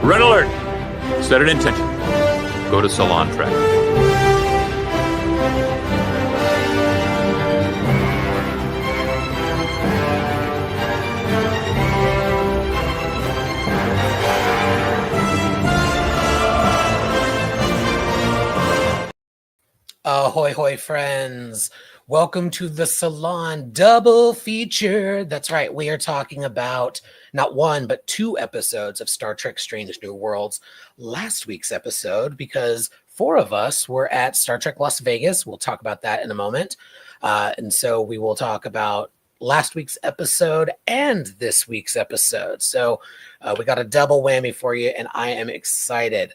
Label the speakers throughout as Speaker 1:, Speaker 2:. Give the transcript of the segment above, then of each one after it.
Speaker 1: Red alert! Set an intention. Go to Salon Trek.
Speaker 2: Ahoy, hoy, friends. Welcome to the Salon double feature. That's right. We are talking about not one, but two episodes of Star Trek Strange New Worlds. Last week's episode, because four of us were at Star Trek Las Vegas. We'll talk about that in a moment. And so we will talk about last week's episode and this week's episode. So we got a double whammy for you, and I am excited.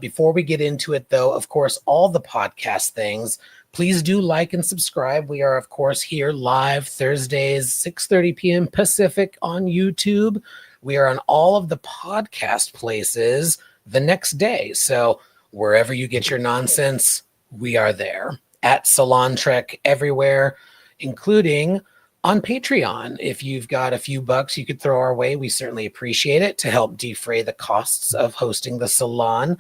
Speaker 2: Before we get into it, though, of course, all the podcast things, please do like and subscribe. We are, of course, here live Thursdays, 6:30 p.m. Pacific on YouTube. We are on all of the podcast places the next day. So wherever you get your nonsense, we are there. At Salon Trek everywhere, including on Patreon. If you've got a few bucks you could throw our way, we certainly appreciate it to help defray the costs of hosting the Salon.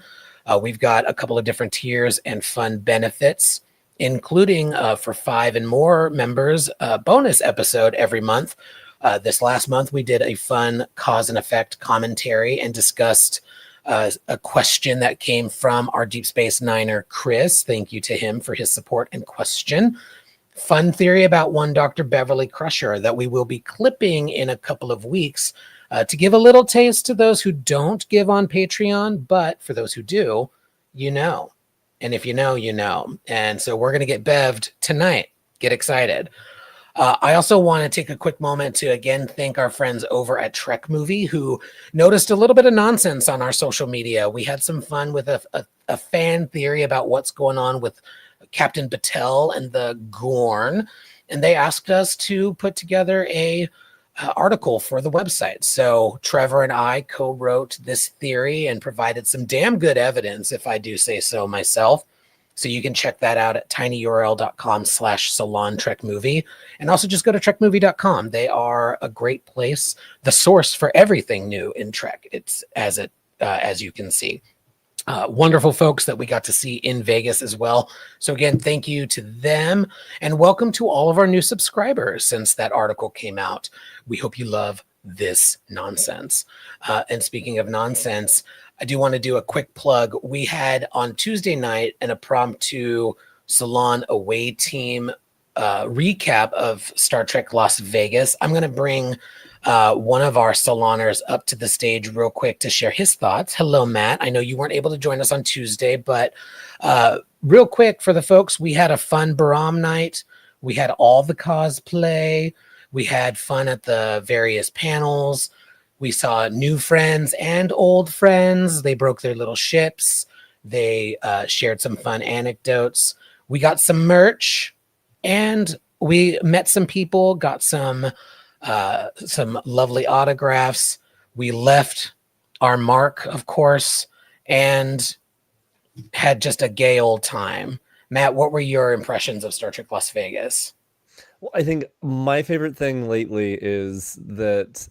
Speaker 2: We've got a couple of different tiers and fun benefits, including for 5 and more members, a bonus episode every month. This last month, we did a fun cause and effect commentary and discussed a question that came from our Deep Space Niner, Chris. Thank you to him for his support and question. Fun theory about one Dr. Beverly Crusher that we will be clipping in a couple of weeks to give a little taste to those who don't give on Patreon. But for those who do, you know. And if you know, you know. And so we're going to get bevved tonight. Get excited. I also want to take a quick moment to, again, thank our friends over at Trek Movie who noticed a little bit of nonsense on our social media. We had some fun with a fan theory about what's going on with Captain Batel and the Gorn, and they asked us to put together a article for the website. So Trevor and I co-wrote this theory and provided some damn good evidence, if I do say so myself. So you can check that out at tinyurl.com/salontrekmovie. And also just go to trekmovie.com. They are a great place, the source for everything new in Trek. It's as you can see. Wonderful folks that we got to see in Vegas as well. So again, thank you to them, and welcome to all of our new subscribers since that article came out. We hope you love this nonsense. And speaking of nonsense, I do want to do a quick plug. We had on Tuesday night an impromptu Salon away team recap of Star Trek Las Vegas. I'm going to bring one of our Saloners up to the stage real quick to share his thoughts. Hello, Matt. I know you weren't able to join us on Tuesday, but real quick for the folks, we had a fun Baram night. We had all the cosplay. We had fun at the various panels. We saw new friends and old friends. They broke their little ships. They shared some fun anecdotes. We got some merch, and we met some people, got some lovely autographs. We left our mark, of course, and had just a gay old time. Matt, what were your impressions of Star Trek Las Vegas?
Speaker 3: Well, I think my favorite thing lately is that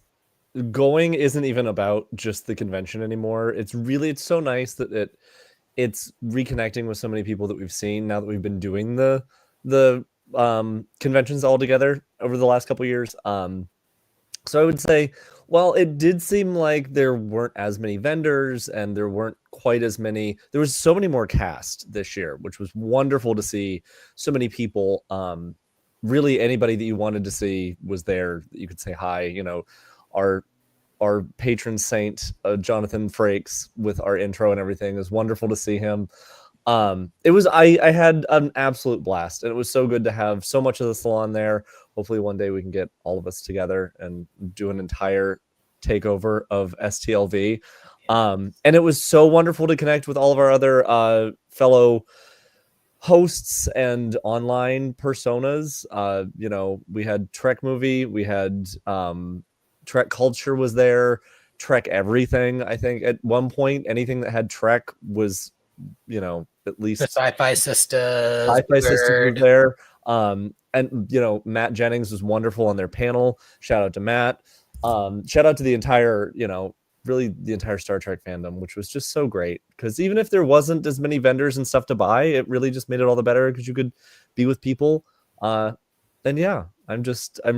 Speaker 3: going isn't even about just the convention anymore. It's so nice that it's reconnecting with so many people that we've seen now that we've been doing the conventions all together over the last couple of years. So I would say, well, it did seem like there weren't as many vendors and there weren't quite as many. There was so many more cast this year, which was wonderful to see. So many people, really anybody that you wanted to see was there that you could say hi. You know, our patron saint, Jonathan Frakes, with our intro and everything. It was wonderful to see him. I had an absolute blast, and it was so good to have so much of the Salon there. Hopefully one day we can get all of us together and do an entire takeover of STLV. And it was so wonderful to connect with all of our other fellow hosts and online personas. You know, we had Trek Movie, we had Trek Culture was there, Trek Everything. I think at one point anything that had Trek was, you know, at least
Speaker 2: the Sci-Fi Sisters.
Speaker 3: Sci-Fi Sisters was there. And you know, Matt Jennings was wonderful on their panel. Shout out to Matt. Shout out to the entire, you know, really the entire Star Trek fandom, which was just so great. Because even if there wasn't as many vendors and stuff to buy, it really just made it all the better because you could be with people. And yeah, I'm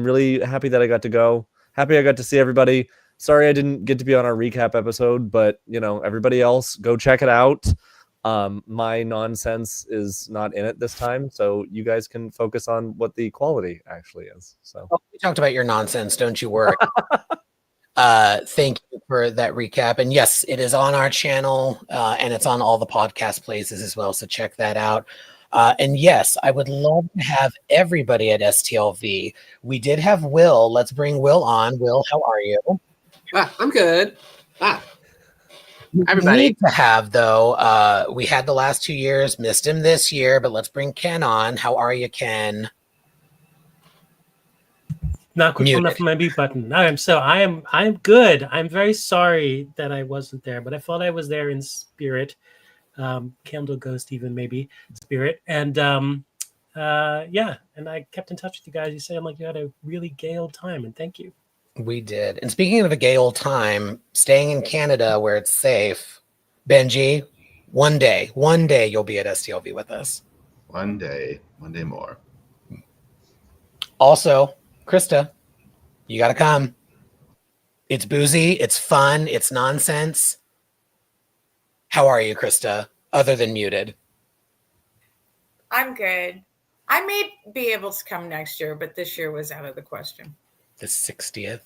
Speaker 3: really happy that I got to go. Happy I got to see everybody. Sorry I didn't get to be on our recap episode, but everybody else, go check it out. My nonsense is not in it this time, so you guys can focus on what the quality actually is. So
Speaker 2: we talked about your nonsense, don't you worry. Thank you for that recap. And yes, it is on our channel, and it's on all the podcast places as well, so check that out. And yes, I would love to have everybody at STLV. We did have Will. Let's bring Will on. Will, how are you?
Speaker 4: I'm good.
Speaker 2: We
Speaker 4: Everybody.
Speaker 2: need to have, though, we had the last 2 years, missed him this year, but let's bring Ken on. How are you, Ken?
Speaker 5: Not quick enough for my mute button. I'm good. I'm very sorry that I wasn't there, but I thought I was there in spirit. Candle Ghost, even maybe spirit. And yeah, and I kept in touch with you guys. You say you had a really gay old time, and thank you.
Speaker 2: We did. And speaking of a gay old time, staying in Canada where it's safe, Benji, one day you'll be at STLV with us.
Speaker 6: One day more.
Speaker 2: Also, Krista, you got to come. It's boozy, it's fun, it's nonsense. How are you, Krista, other than muted?
Speaker 7: I'm good. I may be able to come next year, but this year was out of the question.
Speaker 2: The 60th.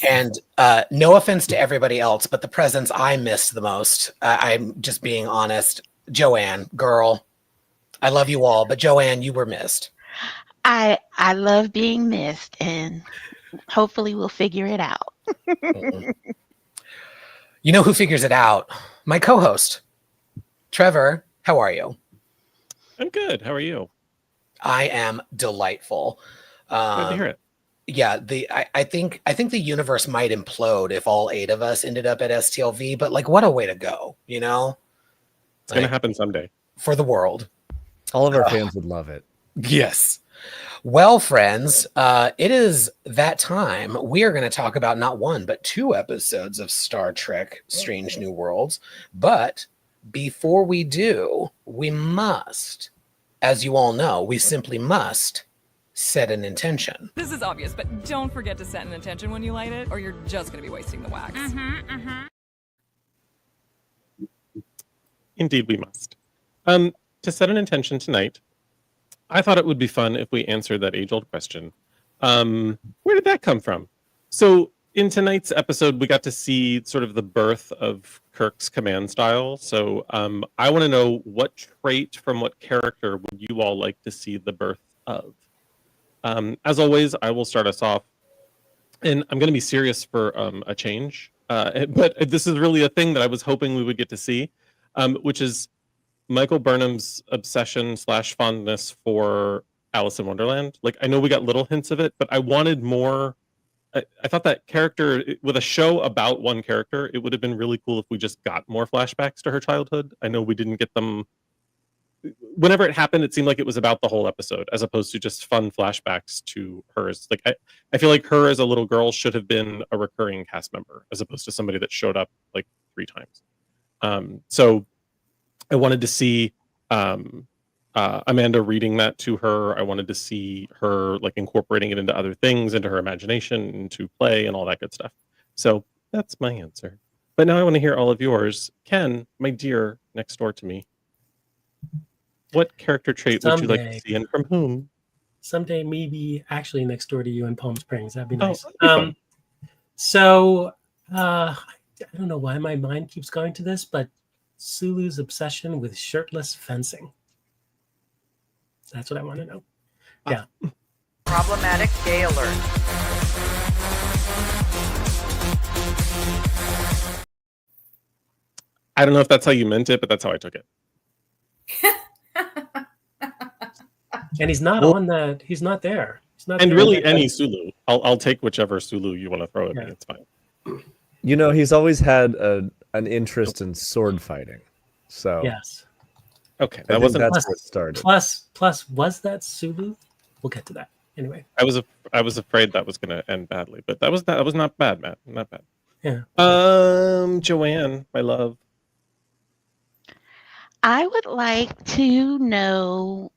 Speaker 2: And no offense to everybody else, but the presents I missed the most, I'm just being honest. Joanne, girl, I love you all, but Joanne, you were missed.
Speaker 8: I love being missed, and hopefully we'll figure it out.
Speaker 2: You know who figures it out? My co-host, Trevor. How are you?
Speaker 9: I'm good. How are you?
Speaker 2: I am delightful.
Speaker 9: Good to hear it.
Speaker 2: Yeah, I think the universe might implode if all 8 of us ended up at STLV, but what a way to go,
Speaker 9: It's going to happen someday.
Speaker 2: For the world.
Speaker 3: All of our fans would love it.
Speaker 2: Yes. Well, friends, it is that time. We are going to talk about not 1, but 2 episodes of Star Trek Strange New Worlds. But before we do, we must, as you all know, we simply must set an intention.
Speaker 10: This is obvious, but don't forget to set an intention when you light it, or you're just going to be wasting the wax.
Speaker 9: Indeed, we must. To set an intention tonight, I thought it would be fun if we answered that age-old question. Where did that come from? So in tonight's episode, we got to see sort of the birth of Kirk's command style. So I want to know, what trait from what character would you all like to see the birth of? As always, I will start us off, and I'm going to be serious for a change. But this is really a thing that I was hoping we would get to see, which is Michael Burnham's obsession / fondness for Alice in Wonderland. I know we got little hints of it, but I wanted more. I thought that character, with a show about one character, it would have been really cool if we just got more flashbacks to her childhood. I know we didn't get them. Whenever it happened, it seemed like it was about the whole episode, as opposed to just fun flashbacks to hers. I feel like her as a little girl should have been a recurring cast member, as opposed to somebody that showed up 3 times. So I wanted to see Amanda reading that to her. I wanted to see her incorporating it into other things, into her imagination, into play, and all that good stuff. So that's my answer. But now I want to hear all of yours. Ken, my dear, next door to me, what character trait would you like to see, and from whom?
Speaker 5: Someday, maybe actually next door to you in Palm Springs. That'd be nice.
Speaker 9: That'd be
Speaker 5: So I don't know why my mind keeps going to this, but Sulu's obsession with shirtless fencing. That's what I want to know. Yeah.
Speaker 11: Problematic gay alert.
Speaker 9: I don't know if that's how you meant it, but that's how I took it.
Speaker 5: And he's not on that. He's not there. He's not.
Speaker 9: And
Speaker 5: there
Speaker 9: really, any Sulu. I'll take whichever Sulu you want to throw at me. It's fine.
Speaker 3: He's always had an interest in sword fighting. So
Speaker 5: yes.
Speaker 9: Okay,
Speaker 3: that wasn't that's where it started.
Speaker 5: Plus, was that Sulu? We'll get to that anyway.
Speaker 9: I was afraid that was going to end badly, but that was not bad, Matt. Not bad.
Speaker 5: Yeah.
Speaker 9: Joanne, my love.
Speaker 8: I would like to know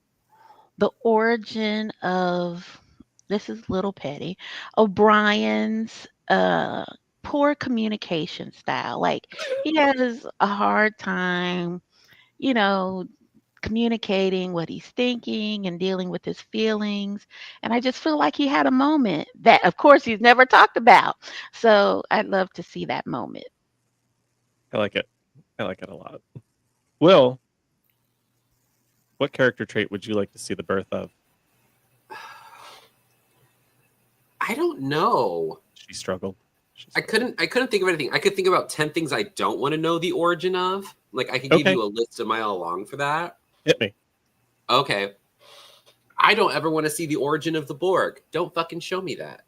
Speaker 8: the origin of, this is a little petty, O'Brien's poor communication style. Like, he has a hard time, you know, communicating what he's thinking and dealing with his feelings. And I just feel like he had a moment that, of course, he's never talked about. So I'd love to see that moment.
Speaker 9: I like it. I like it a lot. Will, what character trait would you like to see the birth of?
Speaker 4: I don't know.
Speaker 9: She struggled.
Speaker 4: I couldn't think of anything. I could think about 10 things I don't want to know the origin of. Like, I could give you a list a mile long for that.
Speaker 9: Hit me.
Speaker 4: Okay. I don't ever want to see the origin of the Borg. Don't fucking show me that.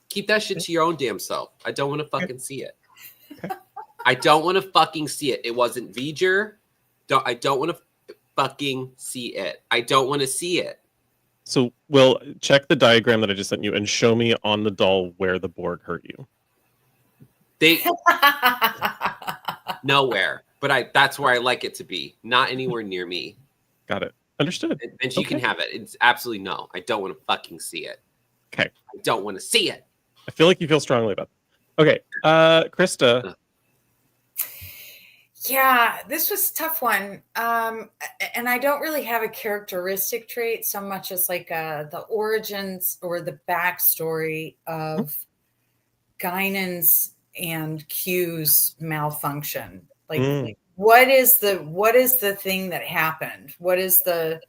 Speaker 4: Keep that shit to your own damn self. I don't want to fucking see it. I don't want to fucking see it. It wasn't V'ger. I don't want to fucking see it. I don't want to see it.
Speaker 9: So, Will, check the diagram that I just sent you and show me on the doll where the Borg hurt you.
Speaker 4: They nowhere, but that's where I like it to be. Not anywhere near me.
Speaker 9: Got it. Understood.
Speaker 4: And she can have it. It's absolutely no. I don't want to fucking see it.
Speaker 9: Okay.
Speaker 4: I don't want to see it.
Speaker 9: I feel like you feel strongly about that. Okay. Krista.
Speaker 7: Yeah, this was a tough one. And I don't really have a characteristic trait so much as like the origins or the backstory of Guinan's and Q's malfunction. Like what is the thing that happened? What is the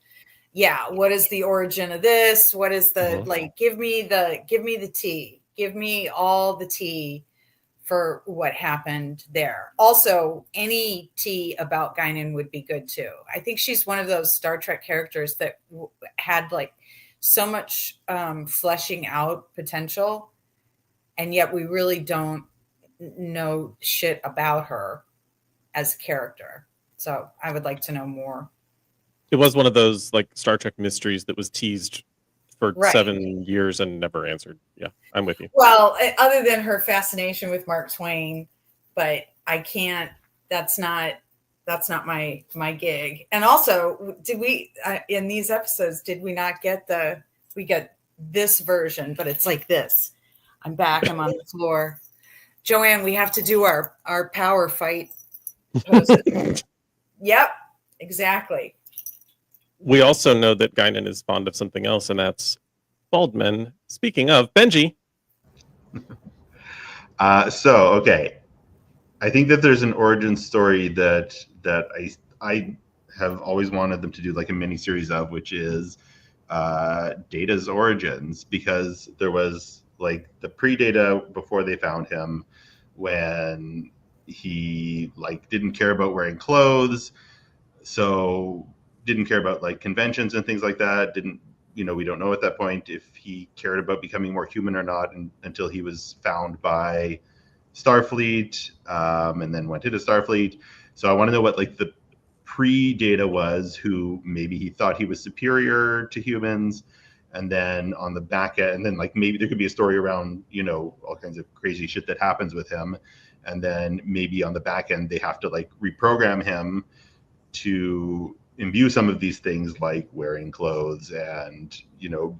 Speaker 7: origin of this? What is the like give me the tea. Give me all the tea for what happened there. Also, any tea about Guinan would be good too. I think she's one of those Star Trek characters that had like so much fleshing out potential, and yet we really don't know shit about her as a character. So I would like to know more.
Speaker 9: It was one of those like Star Trek mysteries that was teased for 7 years and never answered. Yeah, I'm with you.
Speaker 7: Well, other than her fascination with Mark Twain, but I can't. That's not my gig. And also, did we in these episodes did we not get we get this version? But it's like this. I'm back. I'm on the floor. Joanne, we have to do our power fight poses. Yep, exactly.
Speaker 9: We also know that Guinan is fond of something else, and that's bald men. Speaking of, Benji.
Speaker 6: Okay. I think that there's an origin story that I have always wanted them to do like a mini series of, which is Data's origins, because there was like the pre-Data before they found him, when he like didn't care about wearing clothes, so didn't care about like conventions and things like that. We don't know at that point if he cared about becoming more human or not until he was found by Starfleet, and then went into Starfleet. So I want to know what like the pre-Data was, who maybe he thought he was superior to humans, and then on the back end, and then like maybe there could be a story around all kinds of crazy shit that happens with him, and then maybe on the back end they have to like reprogram him to imbue some of these things, like wearing clothes and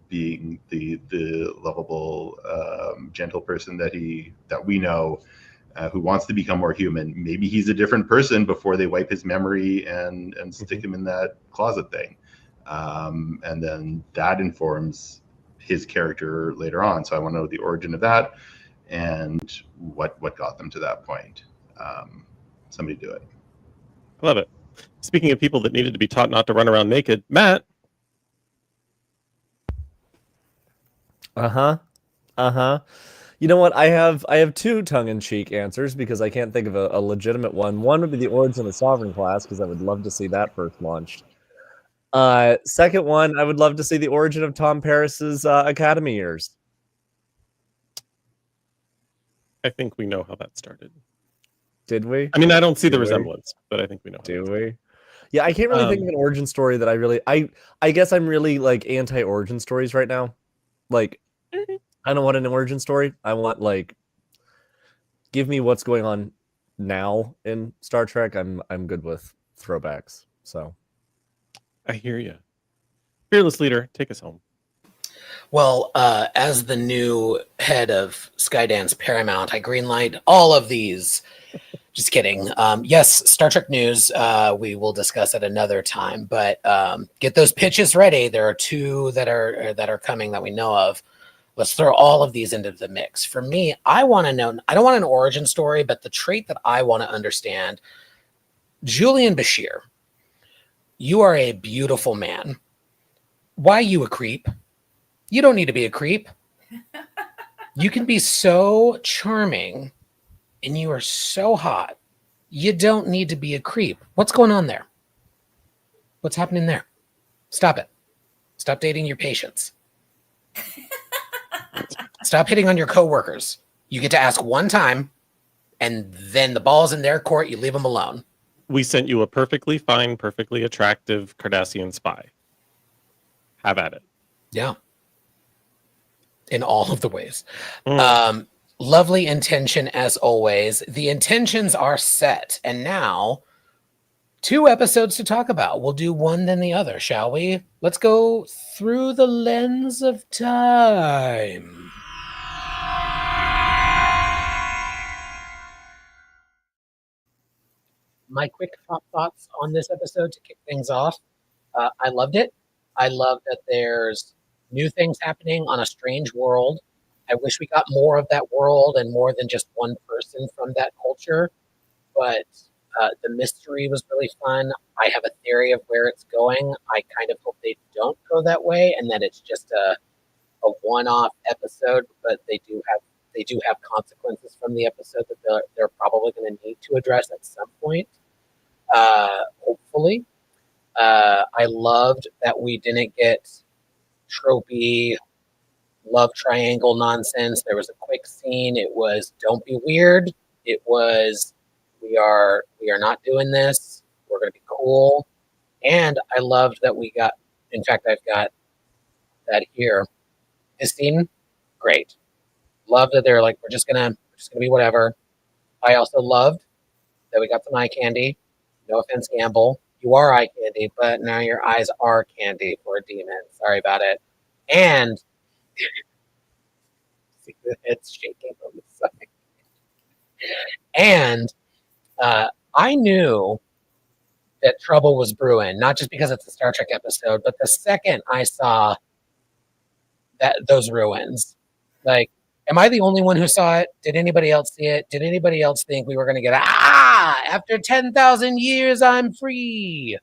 Speaker 6: being the lovable, gentle person that we know, who wants to become more human. Maybe he's a different person before they wipe his memory and stick him in that closet thing, and then that informs his character later on. So I want to know the origin of that and what got them to that point. Somebody do it.
Speaker 9: I love it. Speaking of people that needed to be taught not to run around naked, Matt.
Speaker 3: You know what? I have two tongue-in-cheek answers because I can't think of a legitimate one. One would be the origin of the Sovereign class, because I would love to see that first launched. Second one, I would love to see the origin of Tom Paris's Academy years.
Speaker 9: I think we know how that started.
Speaker 3: Did we?
Speaker 9: I mean, I don't see the resemblance, but I think we know.
Speaker 3: Do we? Yeah, I can't really think of an origin story that I guess I'm really like anti-origin stories right now. Like, I don't want an origin story. I want like give me what's going on now in Star Trek. I'm good with throwbacks. So
Speaker 9: I hear you. Fearless leader, take us home.
Speaker 2: Well, as the new head of Skydance Paramount, I greenlight all of these. Just kidding. Yes, Star Trek news. We will discuss at another time, but get those pitches ready. There are 2 that are coming that we know of. Let's throw all of these into the mix. For me, I want to know. I don't want an origin story, but the trait that I want to understand. Julian Bashir, you are a beautiful man. Why you a creep? You don't need to be a creep. You can be so charming and you are so hot. You don't need to be a creep. What's going on there? What's happening there? Stop it. Stop dating your patients. Stop hitting on your coworkers. You get to ask one time, and then the ball's in their court. You leave them alone.
Speaker 9: We sent you a perfectly fine, perfectly attractive Cardassian spy. Have at it.
Speaker 2: Yeah. In all of the ways. Lovely intention as always. The intentions are set. And now, 2 episodes to talk about. We'll do one then the other, shall we? Let's go through the lens of time. My quick top thoughts on this episode to kick things off. I loved it. I love that there's new things happening on a strange world. I wish we got more of that world and more than just one person from that culture. But the mystery was really fun. I have a theory of where it's going. I kind of hope they don't go that way and that it's just a one-off episode. But they do have consequences from the episode that they're probably going to need to address at some point. Hopefully. I loved that we didn't get tropey love triangle nonsense. There was a quick scene. It was don't be weird. It was we are not doing this. We're going to be cool. And I loved that we got. In fact, I've got that here. This scene, great. Love that they're like we're just gonna be whatever. I also loved that we got some eye candy. No offense, Gamble. You are eye candy, but now your eyes are candy for a demon. Sorry about it. And see the head's shaking on the side. And I knew that trouble was brewing, not just because it's a Star Trek episode, but the second I saw those ruins, like, am I the only one who saw it? Did anybody else see it? Did anybody else think we were going to get after 10,000 years, I'm free?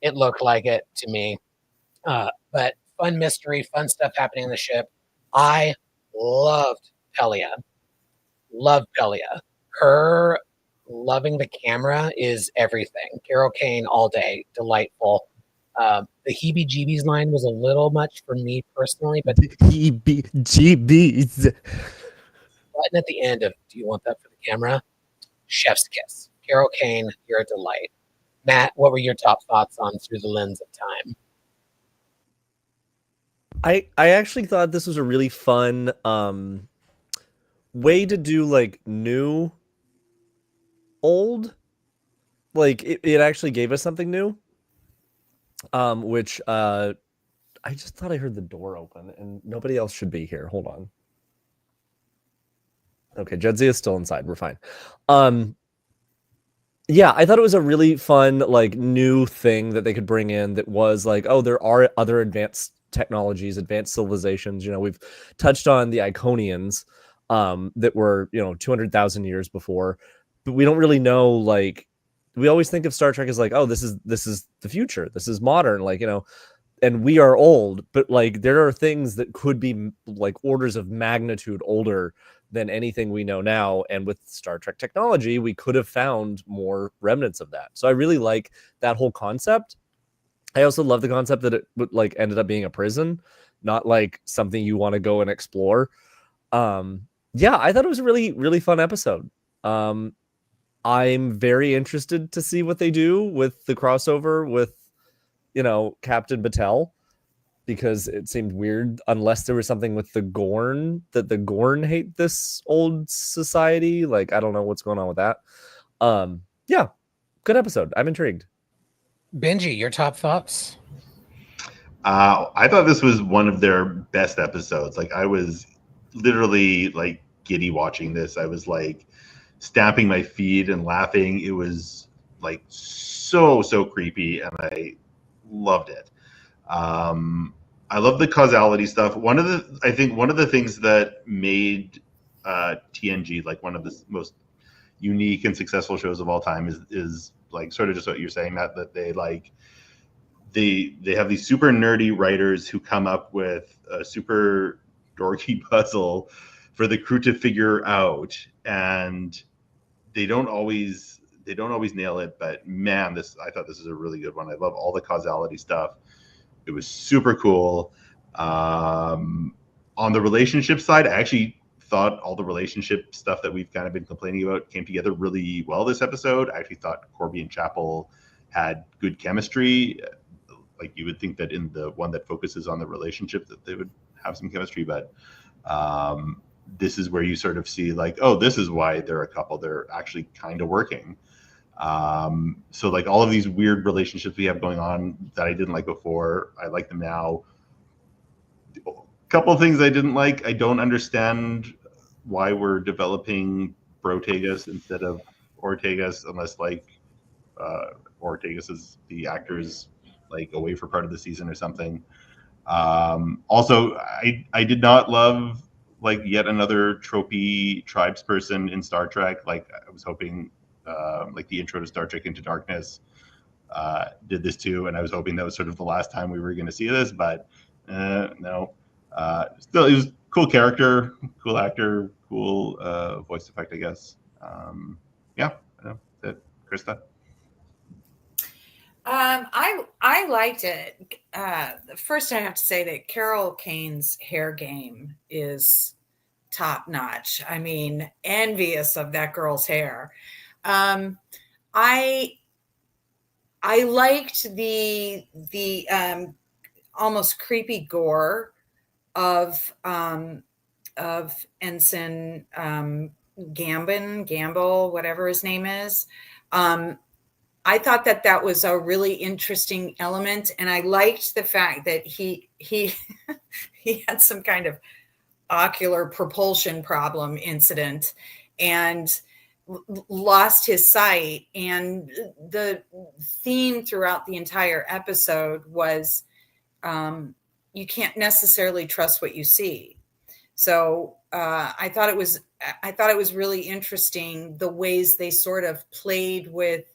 Speaker 2: It looked like it to me. But fun mystery, fun stuff happening in the ship. I loved Pelia. Loved Pelia. Her loving the camera is everything. Carol Kane all day. Delightful. The heebie-jeebies line was a little much for me personally, but
Speaker 3: heebie-jeebies.
Speaker 2: Button at the end of do you want that for the camera? Chef's kiss. Carol Kane, you're a delight. Matt, what were your top thoughts on Through the Lens of Time?
Speaker 3: I actually thought this was a really fun way to do like new old. Like it actually gave us something new. Which I just thought I heard the door open and nobody else should be here. Hold on. Okay, Jedzia is still inside. We're fine. Yeah, I thought it was a really fun, like, new thing that they could bring in that was like, oh, there are other advanced technologies, advanced civilizations. You know, we've touched on the Iconians that were, 200,000 years before, but we don't really know, like, we always think of Star Trek as like, oh, this is the future. This is modern, like, and we are old, but like there are things that could be like orders of magnitude older than anything we know now. And with Star Trek technology, we could have found more remnants of that. So I really like that whole concept. I also love the concept that it like ended up being a prison, not like something you want to go and explore. Yeah, I thought it was a really, really fun episode. I'm very interested to see what they do with the crossover with, Captain Batel. because it seemed weird, unless there was something with the Gorn, that the Gorn hate this old society. Like, I don't know what's going on with that. Yeah, good episode. I'm intrigued.
Speaker 2: Benji, your top thoughts?
Speaker 6: I thought this was one of their best episodes. Like, I was literally like giddy watching this. I was like stamping my feet and laughing. It was like so creepy, and I loved it. I love the causality stuff. I think one of the things that made TNG like one of the most unique and successful shows of all time is like sort of just what you're saying, Matt, that they like they have these super nerdy writers who come up with a super dorky puzzle for the crew to figure out, and they don't always nail it, but man, I thought this is a really good one. I love all the causality stuff. It was super cool. On the relationship side, I actually thought all the relationship stuff that we've kind of been complaining about came together really well this episode. I actually thought Corby and Chapel had good chemistry. Like, you would think that in the one that focuses on the relationship that they would have some chemistry, but this is where you sort of see like, oh, this is why they're a couple. They're actually kind of working. So like all of these weird relationships we have going on that I didn't like before, I like them now. A couple of things I didn't like. I don't understand why we're developing Brotegas instead of Ortegas, unless like Ortegas is the actor's like away for part of the season or something. Also, I did not love like yet another tropey tribes person in Star Trek. Like, I was hoping like the intro to Star Trek Into Darkness did this too, and I was hoping that was sort of the last time we were going to see this, but no. Still, he was a cool character, cool actor, cool voice effect, I guess. Yeah, I know. That's it. Krista?
Speaker 7: I liked it. First, I have to say that Carol Kane's hair game is top notch. I mean, envious of that girl's hair. I liked the almost creepy gore of Ensign Gamble, whatever his name is. I thought that was a really interesting element, and I liked the fact that he he had some kind of ocular propulsion problem incident and lost his sight. And the theme throughout the entire episode was you can't necessarily trust what you see. So I thought it was really interesting the ways they sort of played with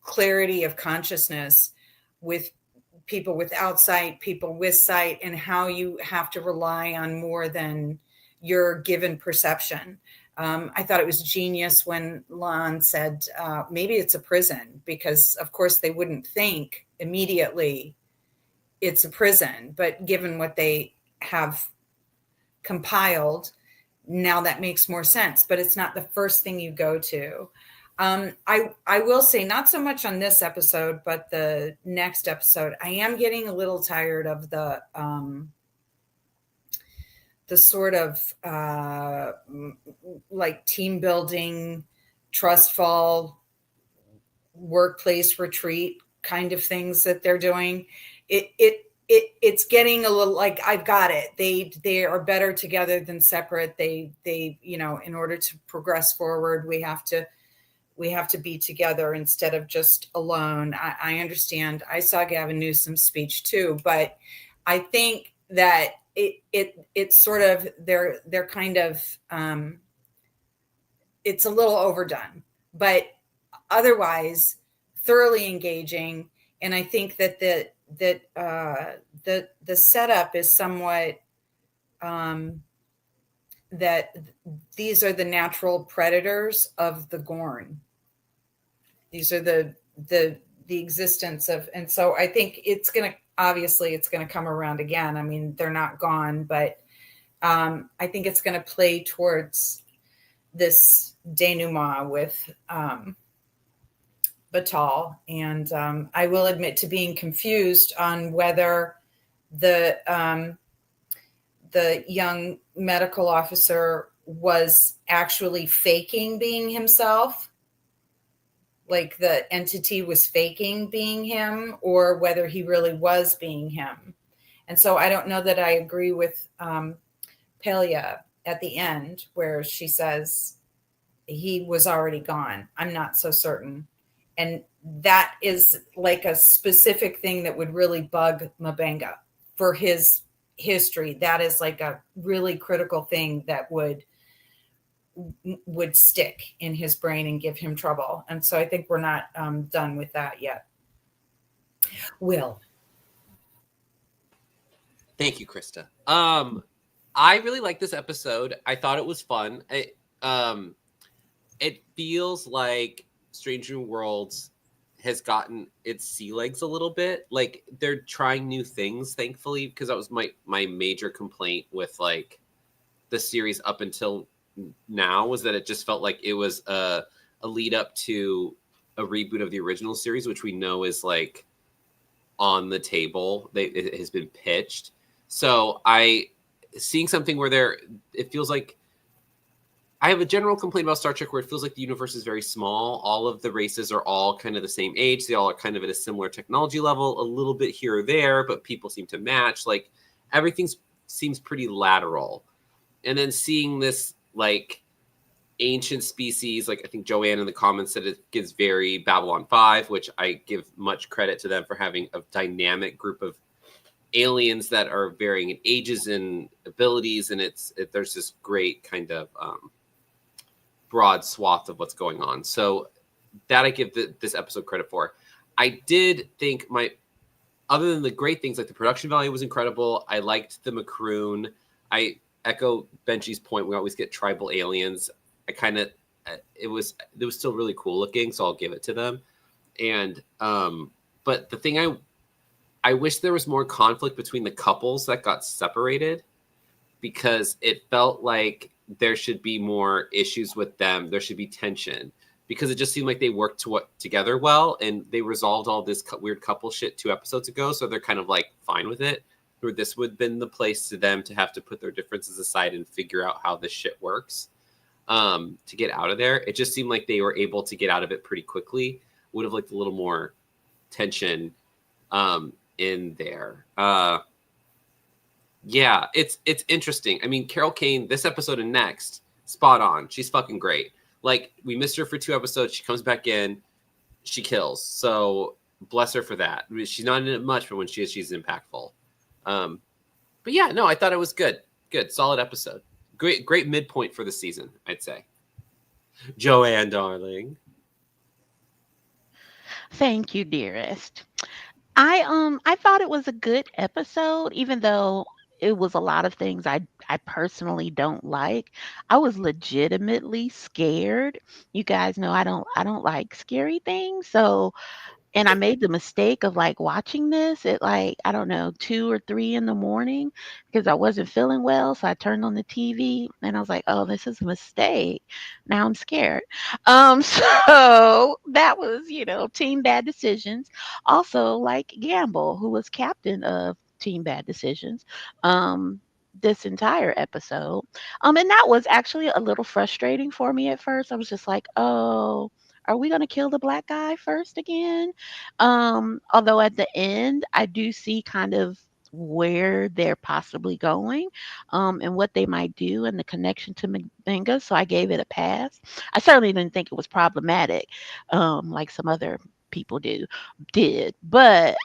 Speaker 7: clarity of consciousness, with people without sight, people with sight, and how you have to rely on more than your given perception. I thought it was genius when Lon said, maybe it's a prison, because of course they wouldn't think immediately it's a prison, but given what they have compiled, now that makes more sense, but it's not the first thing you go to. I will say, not so much on this episode, but the next episode, I am getting a little tired of the sort of like team building, trust fall, workplace retreat kind of things that they're doing. It's getting a little like, I've got it. They are better together than separate. They in order to progress forward, we have to be together instead of just alone. I understand. I saw Gavin Newsom's speech too, but I think that it's sort of they're kind of it's a little overdone, but otherwise thoroughly engaging. And I think that the setup is somewhat that these are the natural predators of the Gorn. These are the existence of, and so I think it's going to come around again. I mean, they're not gone, but I think it's going to play towards this denouement with Batal, and I will admit to being confused on whether the young medical officer was actually faking being himself, like the entity was faking being him, or whether he really was being him. And so I don't know that I agree with Pelia at the end where she says he was already gone. I'm not so certain. And that is like a specific thing that would really bug Mabenga for his history. That is like a really critical thing that would stick in his brain and give him trouble. And so I think we're not done with that yet. Will.
Speaker 4: Thank you, Krista. I really like this episode. I thought it was fun. It feels like Strange New Worlds has gotten its sea legs a little bit. Like they're trying new things, thankfully, because that was my major complaint with like the series up until now, was that it just felt like it was a lead up to a reboot of the original series, which we know is like on the table. It has been pitched. So seeing something where it feels like, I have a general complaint about Star Trek where it feels like the universe is very small. All of the races are all kind of the same age. They all are kind of at a similar technology level, a little bit here or there, but people seem to match. Like everything seems pretty lateral. And then seeing this like ancient species, like I think Joanne in the comments said it gives very Babylon 5, which I give much credit to them for having a dynamic group of aliens that are varying in ages and abilities. And there's this great kind of broad swath of what's going on. So that I give this episode credit for. I did think other than the great things, like the production value was incredible. I liked the Macroon. I echo Benji's point. We always get tribal aliens. It was still really cool looking, so I'll give it to them. And but the thing I wish there was more conflict between the couples that got separated, because it felt like there should be more issues with them. There should be tension, because it just seemed like they worked together well, and they resolved all this weird couple shit 2 episodes ago. So they're kind of like fine with it. Where this would have been the place to them to have to put their differences aside and figure out how this shit works to get out of there. It just seemed like they were able to get out of it pretty quickly. Would have liked a little more tension in there. Yeah, it's interesting. I mean, Carol Kane, this episode and next, spot on. She's fucking great. Like, we missed her for 2 episodes. She comes back in, she kills. So bless her for that. I mean, she's not in it much, but when she is, she's impactful. But yeah, no, I thought it was good. Good, solid episode. Great midpoint for the season, I'd say. Joanne, darling.
Speaker 8: Thank you, dearest. I thought it was a good episode, even though it was a lot of things I personally don't like. I was legitimately scared. You guys know I don't like scary things. So, and I made the mistake of like watching this at like, I don't know, 2 or 3 in the morning because I wasn't feeling well. So I turned on the TV and I was like, oh, this is a mistake. Now I'm scared. So that was, Team Bad Decisions. Also, like Gamble, who was captain of Team Bad Decisions. This entire episode. And that was actually a little frustrating for me at first. I was just like, oh, are we going to kill the black guy first again? Although at the end, I do see kind of where they're possibly going and what they might do and the connection to Mbenga. So I gave it a pass. I certainly didn't think it was problematic like some other people did. But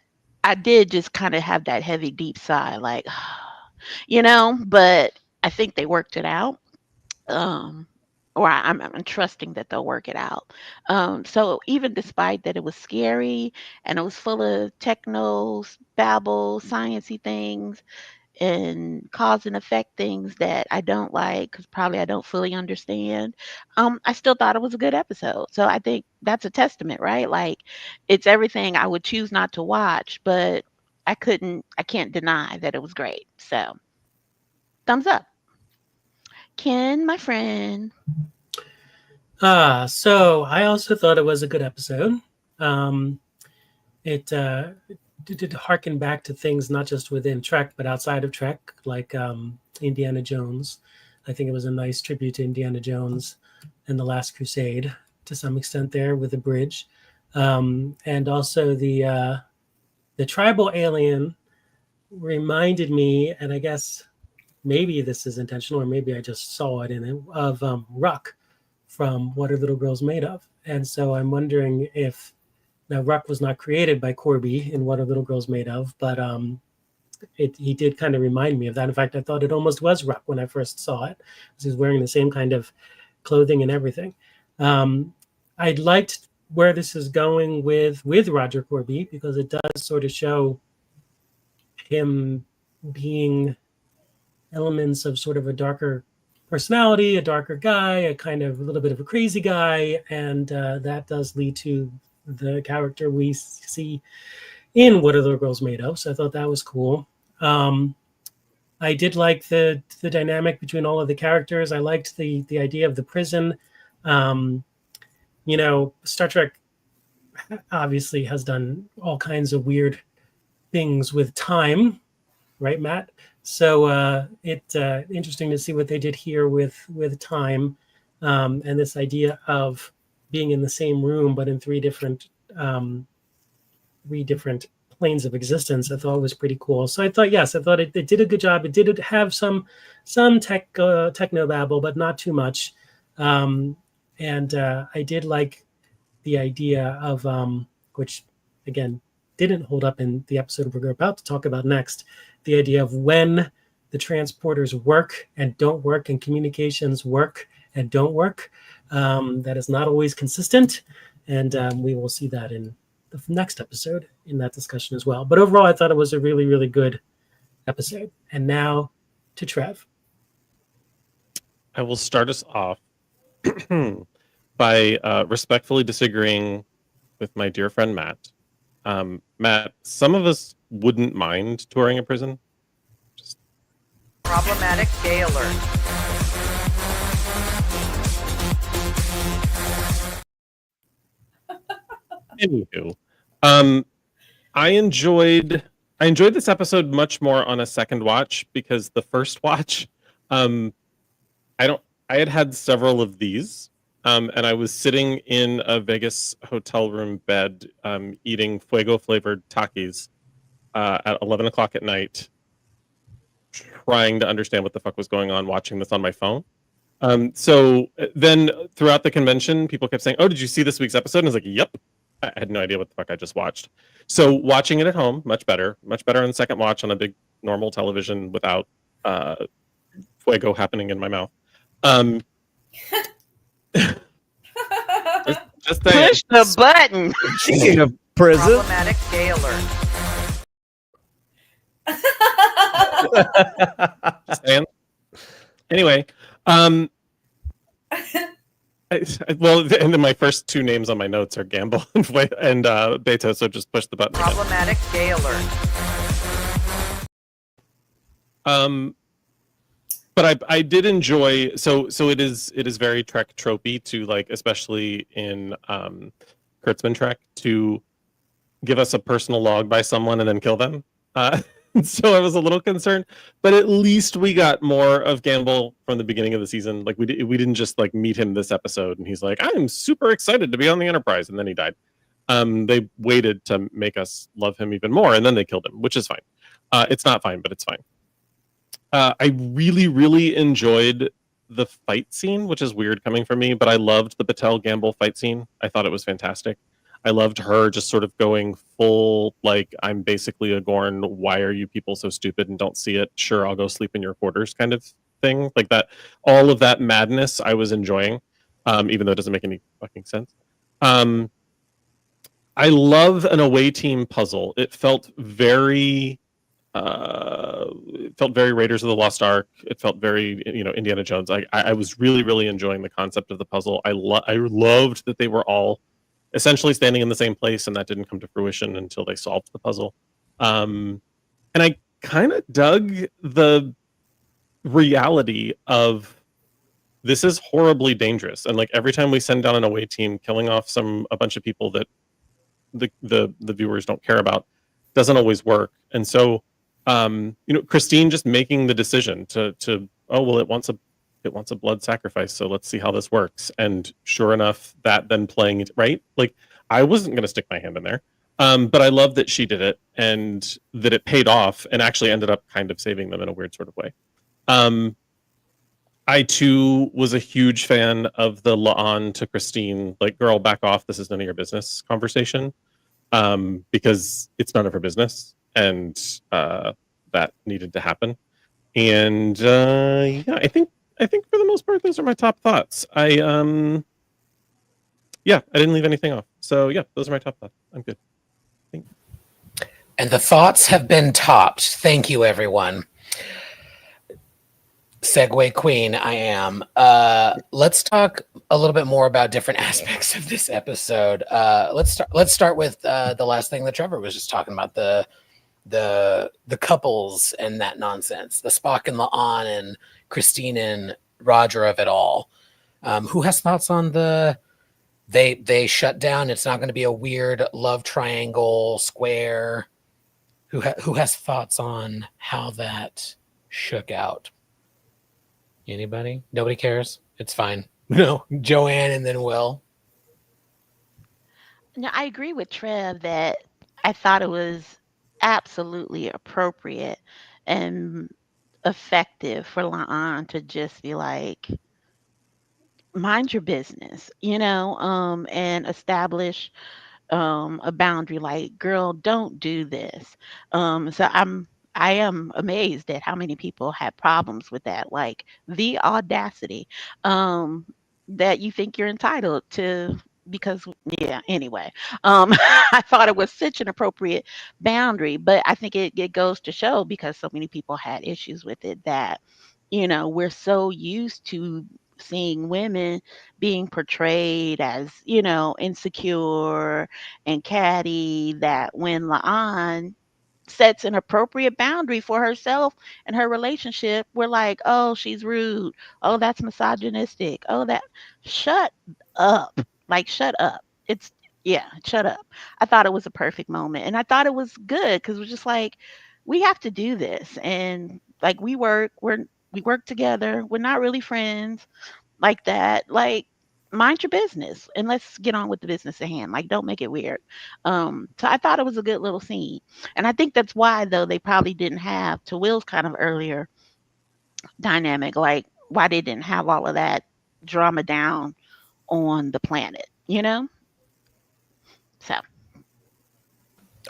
Speaker 8: I did just kind of have that heavy, deep sigh, like, but I think they worked it out. Or I'm trusting that they'll work it out. So even despite that it was scary and it was full of techno, babble, sciencey things and cause and effect things that I don't like because probably I don't fully understand, I still thought it was a good episode. So I think that's a testament, right? Like it's everything I would choose not to watch, but I can't deny that it was great. So thumbs up. Ken, my friend.
Speaker 5: So I also thought it was a good episode. It did harken back to things not just within Trek, but outside of Trek, like Indiana Jones. I think it was a nice tribute to Indiana Jones and The Last Crusade to some extent there with the bridge. And also the tribal alien reminded me, and I guess maybe this is intentional, or maybe I just saw it in it, of Ruck from What Are Little Girls Made Of? And so I'm wondering if, now Ruck was not created by Corby in What Are Little Girls Made Of, but he did kind of remind me of that. In fact, I thought it almost was Ruck when I first saw it, because he's wearing the same kind of clothing and everything. I liked where this is going with Roger Corby, because it does sort of show him being elements of sort of a darker personality, a darker guy, a kind of a little bit of a crazy guy, and that does lead to the character we see in What Are Little Girls Made Of? So I thought that was cool. I did like the dynamic between all of the characters. I liked the idea of the prison. Star Trek obviously has done all kinds of weird things with time, right, Matt? So it's interesting to see what they did here with time, and this idea of being in the same room but in three different planes of existence. I thought was pretty cool. So I thought it did a good job. It did have some techno babble, but not too much. And I did like the idea of which again didn't hold up in the episode we're about to talk about next, the idea of when the transporters work and don't work and communications work and don't work. That is not always consistent, and we will see that in the next episode in that discussion as well. But overall, I thought it was a really, really good episode. And now to Trev.
Speaker 9: I will start us off by respectfully disagreeing with my dear friend Matt. Matt, some of us wouldn't mind touring a prison.
Speaker 11: Problematic gay alert.
Speaker 9: Anywho, I enjoyed this episode much more on a second watch, because the first watch, I had several of these, and I was sitting in a Vegas hotel room bed, eating fuego flavored Takis at 11 o'clock at night, trying to understand what the fuck was going on, watching this on my phone. So then throughout the convention, people kept saying, "Oh, did you see this week's episode?" And I was like, "Yep." I had no idea what the fuck I just watched. So watching it at home, much better on the second watch on a big normal television without fuego happening in my mouth. just
Speaker 8: push the button.
Speaker 3: Speaking of prison,
Speaker 11: Problematic gay alert.
Speaker 9: just saying. Anyway, well, and then my first two names on my notes are Gamble and Beto, so just push the button again.
Speaker 11: Problematic gay alert.
Speaker 9: But I did enjoy, so it is very Trek tropey to, like, especially in Kurtzman Trek, to give us a personal log by someone and then kill them. So I was a little concerned, but at least we got more of Gamble from the beginning of the season. Like we didn't just like meet him this episode and he's like, "I'm super excited to be on the Enterprise," and then he died. They waited to make us love him even more, and then they killed him, which is fine. It's not fine, but it's fine. I really, really enjoyed the fight scene, which is weird coming from me, but I loved the Batel Gamble fight scene. I thought it was fantastic. I loved her just sort of going full, like, "I'm basically a Gorn. Why are you people so stupid and don't see it? Sure, I'll go sleep in your quarters," kind of thing. Like that, all of that madness I was enjoying, even though it doesn't make any fucking sense. I love an away team puzzle. It felt very Raiders of the Lost Ark. It felt very, Indiana Jones. I was really, really enjoying the concept of the puzzle. I loved that they were all essentially standing in the same place, and that didn't come to fruition until they solved the puzzle. And I kind of dug the reality of this is horribly dangerous, and like every time we send down an away team, killing off a bunch of people that the viewers don't care about doesn't always work. And so, Christine just making the decision to oh well, it wants a blood sacrifice, so let's see how this works. And sure enough, that then playing it right, like I wasn't going to stick my hand in there, but I love that she did it and that it paid off and actually ended up kind of saving them in a weird sort of way. I too was a huge fan of the La'an to Christine, like, girl, back off, this is none of your business conversation, because it's none of her business, and that needed to happen. And yeah, I think for the most part, those are my top thoughts. I didn't leave anything off. So yeah, those are my top thoughts. I'm good.
Speaker 2: And the thoughts have been topped. Thank you, everyone. Segue queen, I am. Let's talk a little bit more about different aspects of this episode. Let's start with the last thing that Trevor was just talking about, the couples and that nonsense, the Spock and La'an and Christine and Roger of it all. Who has thoughts on they shut down? It's not going to be a weird love triangle square. Who has thoughts on how that shook out? Anybody? Nobody cares? It's fine. No, Joanne and then Will.
Speaker 8: No, I agree with Trev that I thought it was absolutely appropriate and effective for La'an to just be like, mind your business, and establish a boundary, like, girl, don't do this. I am amazed at how many people had problems with that, like the audacity that you think you're entitled to, because yeah, anyway. I thought it was such an appropriate boundary, but I think it goes to show, because so many people had issues with it, that we're so used to seeing women being portrayed as, insecure and catty, that when La'an sets an appropriate boundary for herself and her relationship, we're like, oh, she's rude. Oh, that's misogynistic. Oh, that, shut up. Like, shut up. Shut up. I thought it was a perfect moment. And I thought it was good, because we're just like, we have to do this. And like, we work together. We're not really friends like that. Like, mind your business and let's get on with the business at hand. Like, don't make it weird. So I thought it was a good little scene. And I think that's why, though, they probably didn't have, to Will's kind of earlier dynamic, like why they didn't have all of that drama down on the planet, So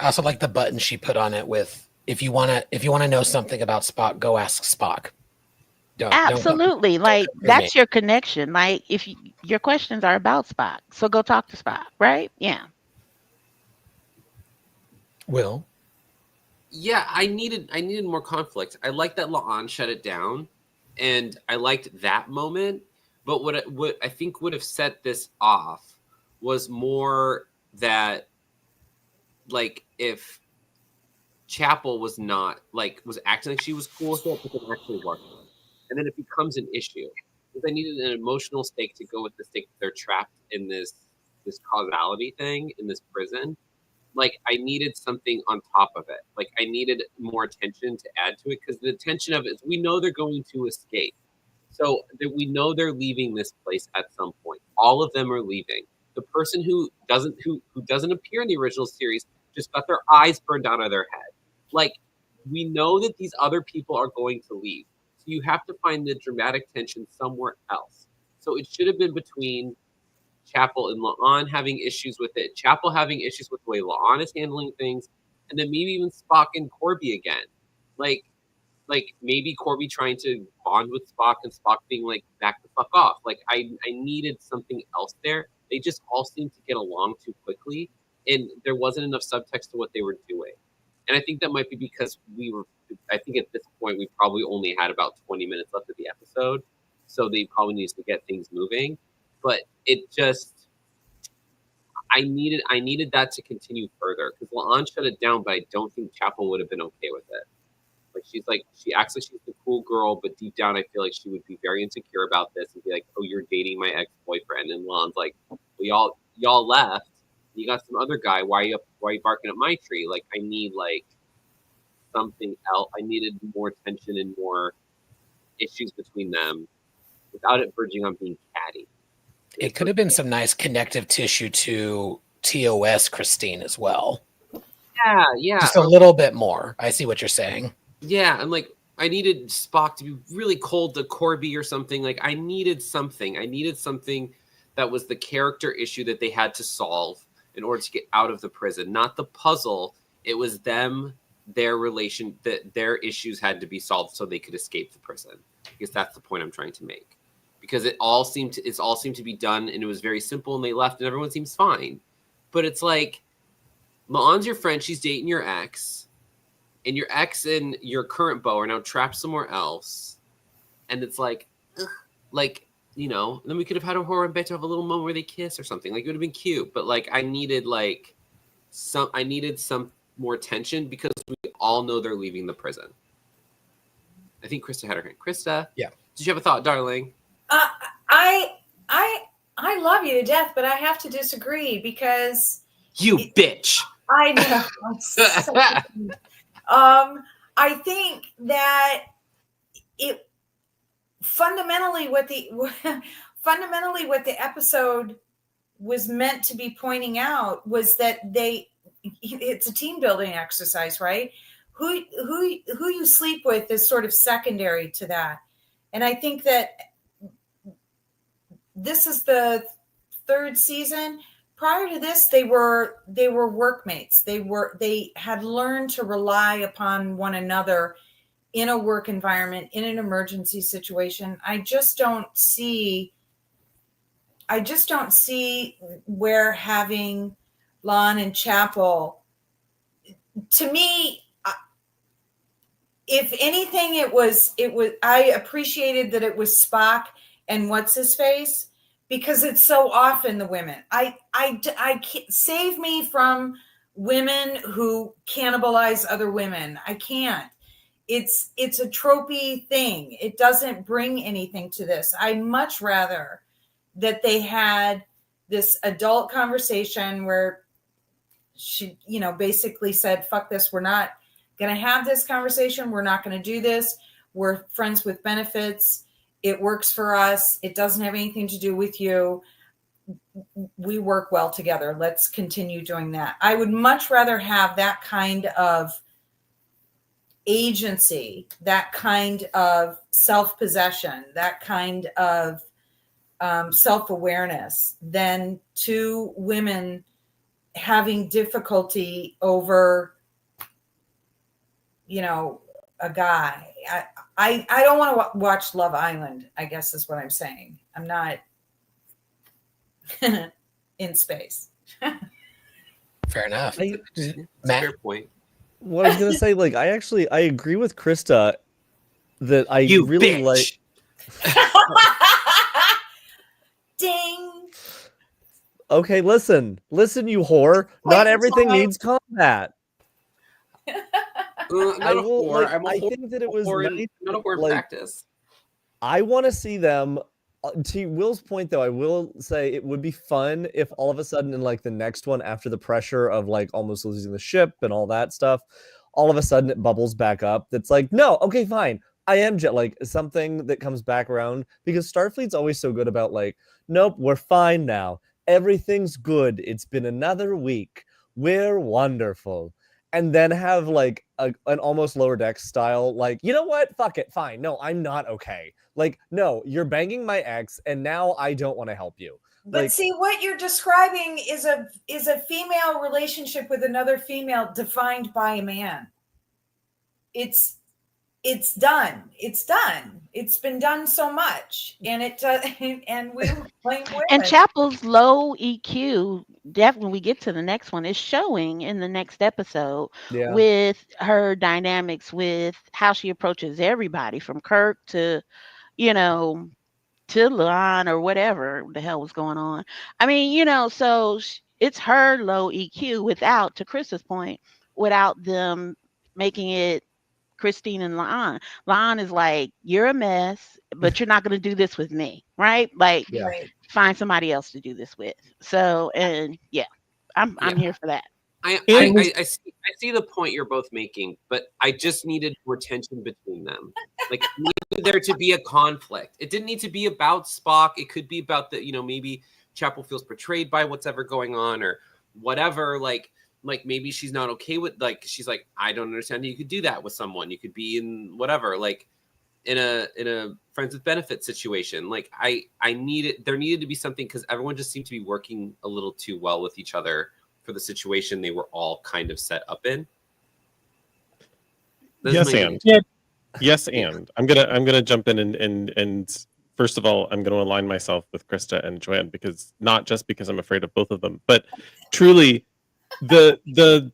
Speaker 2: I also like the button she put on it with, if you wanna know something about Spock, go ask Spock.
Speaker 8: Absolutely. Like, that's your connection. Like, if your questions are about Spock, so go talk to Spock, right? Yeah.
Speaker 2: Will?
Speaker 4: Yeah, I needed more conflict. I like that La'an shut it down, and I liked that moment. But what I think would have set this off was more that, like, if Chapel was acting like she was cool with it, but it actually wasn't. And then it becomes an issue, because I needed an emotional stake to go with the stake that they're trapped in this causality thing in this prison. Like, I needed something on top of it. Like, I needed more attention to add to it, because the tension of it is, we know they're going to escape. So that we know they're leaving this place at some point. All of them are leaving. The person who doesn't appear in the original series just got their eyes burned out of their head. Like, we know that these other people are going to leave. So you have to find the dramatic tension somewhere else. So it should have been between Chapel and La'an having issues with it, Chapel having issues with the way La'an is handling things, and then maybe even Spock and Corby again. Like maybe Corby trying to bond with Spock and Spock being like, back the fuck off. Like, I needed something else there. They just all seemed to get along too quickly, and there wasn't enough subtext to what they were doing. And I think that might be because I think at this point we probably only had about 20 minutes left of the episode, so they probably needed to get things moving. But it just, I needed that to continue further, because La'an shut it down, but I don't think Chapel would have been okay with it. Like, she acts like she's the cool girl, but deep down I feel like she would be very insecure about this and be like, oh, you're dating my ex-boyfriend. And La'an's like, well, y'all left. You got some other guy. Why are you barking up my tree? Like, I need like something else. I needed more tension and more issues between them without it verging on being catty.
Speaker 2: It could have been some nice connective tissue to TOS Christine as well.
Speaker 4: Yeah.
Speaker 2: Just a little bit more. I see what you're saying.
Speaker 4: Yeah, and like I needed Spock to be really cold to Corby or something. Like I needed something. That was the character issue that they had to solve in order to get out of the prison, not the puzzle. It was them, their relation, that their issues had to be solved so they could escape the prison. I guess that's the point I'm trying to make. Because it all seemed to be done, and it was very simple, and they left, and everyone seems fine. But it's like, Ma'an's your friend, she's dating your ex, and your ex and your current beau are now trapped somewhere else, and it's like, ugh, like, you know, then we could have had a horror and better have a little moment where they kiss or something. Like, it would have been cute, but like, I needed some more tension because we all know they're leaving the prison. I think Krista had her hand. Krista,
Speaker 2: yeah,
Speaker 4: did you have a thought, darling?
Speaker 7: I love you to death, but I have to disagree because
Speaker 4: bitch.
Speaker 7: I know. I think that it fundamentally what the episode was meant to be pointing out was that it's a team building exercise, right? Who you sleep with is sort of secondary to that. And I think that this is the third season. Prior to this, they were workmates. They had learned to rely upon one another in a work environment, in an emergency situation. I just don't see where having Lon and Chapel, to me, if anything, it was I appreciated that it was Spock and what's his face, because it's so often the women. I can't, save me from women who cannibalize other women. I can't. It's a tropey thing. It doesn't bring anything to this. I much rather that they had this adult conversation where she, basically said, fuck this. We're not going to have this conversation. We're not going to do this. We're friends with benefits. It works for us. It doesn't have anything to do with you. We work well together. Let's continue doing that. I would much rather have that kind of agency, that kind of self-possession, that kind of self-awareness than two women having difficulty over, a guy. I don't want to watch Love Island, I guess is what I'm saying. I'm not in space.
Speaker 2: Fair enough.
Speaker 4: Matt? Fair point.
Speaker 3: What I was going to say, like, I agree with Krista that I really
Speaker 4: bitch.
Speaker 3: like.
Speaker 7: Ding.
Speaker 3: Okay, listen, you whore. Not everything needs combat.
Speaker 4: Not a whore. I'm a
Speaker 3: I
Speaker 4: whore.
Speaker 3: think that it was nice,
Speaker 4: Not a whore in
Speaker 3: like,
Speaker 4: practice.
Speaker 3: I want to see them. To Will's point, though, I will say it would be fun if all of a sudden in like the next one, after the pressure of like almost losing the ship and all that stuff, all of a sudden it bubbles back up. That's like, no, okay, fine. I am like something that comes back around, because Starfleet's always so good about like, nope, we're fine now. Everything's good. It's been another week. We're wonderful. And then have like an almost Lower Decks style, like, you know what? Fuck it. Fine. No, I'm not okay. Like, no, you're banging my ex, and now I don't want to help you.
Speaker 7: But
Speaker 3: like,
Speaker 7: see, what you're describing is a female relationship with another female defined by a man. It's done. It's done. It's been done so much, and and we blame women.
Speaker 8: And Chapel's low EQ, definitely when we get to the next one, is showing in the next episode with her dynamics with how she approaches everybody from Kirk to, to Lon or whatever the hell was going on. I mean, so it's her low EQ without, to Chris's point, without them making it Christine and Lon. Lon is like, you're a mess, but you're not going to do this with me, right? Like, find somebody else to do this with. So, and yeah, I'm here for that.
Speaker 4: I see the point you're both making, but I just needed more tension between them. Like, needed there to be a conflict. It didn't need to be about Spock. It could be about maybe Chapel feels betrayed by what's ever going on or whatever. Like maybe she's not okay with, like, she's like, I don't understand that you could do that with someone. You could be in whatever, like in a friends with benefits situation. Like there needed to be something, because everyone just seemed to be working a little too well with each other for the situation they were all kind of set up in.
Speaker 9: Yes, and I'm gonna jump in and first of all, I'm gonna align myself with Krista and Joanne, because not just because I'm afraid of both of them, but truly the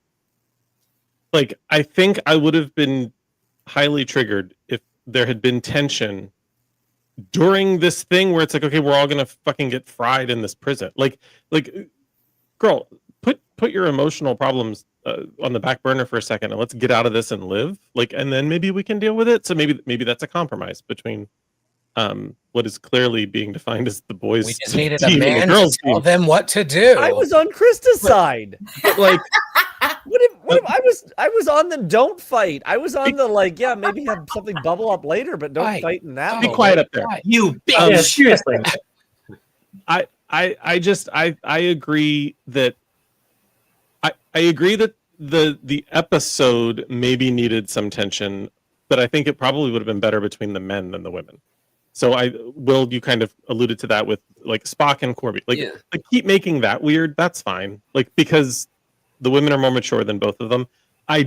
Speaker 9: like, I think I would have been highly triggered if there had been tension during this thing where it's like, okay, we're all gonna fucking get fried in this prison. Like girl, put your emotional problems on the back burner for a second, and let's get out of this and live. Like, and then maybe we can deal with it. So maybe that's a compromise between what is clearly being defined as the boys'
Speaker 2: We just needed
Speaker 9: team
Speaker 2: a man
Speaker 9: and the girls'
Speaker 2: to tell
Speaker 9: team.
Speaker 2: them what to do.
Speaker 3: I was on Krista's side.
Speaker 9: But like,
Speaker 3: What if I was on the don't fight? I was on the, like, yeah, maybe have something bubble up later, but don't fight in that.
Speaker 9: be
Speaker 3: moment.
Speaker 9: quiet up there.
Speaker 2: You
Speaker 5: Yeah,
Speaker 2: bitch.
Speaker 5: seriously.
Speaker 9: I agree that I agree that the episode maybe needed some tension, but I think it probably would have been better between the men than the women. So Will, you kind of alluded to that with like Spock and Corby. Like, like keep making that weird. That's fine. Like, because the women are more mature than both of them. I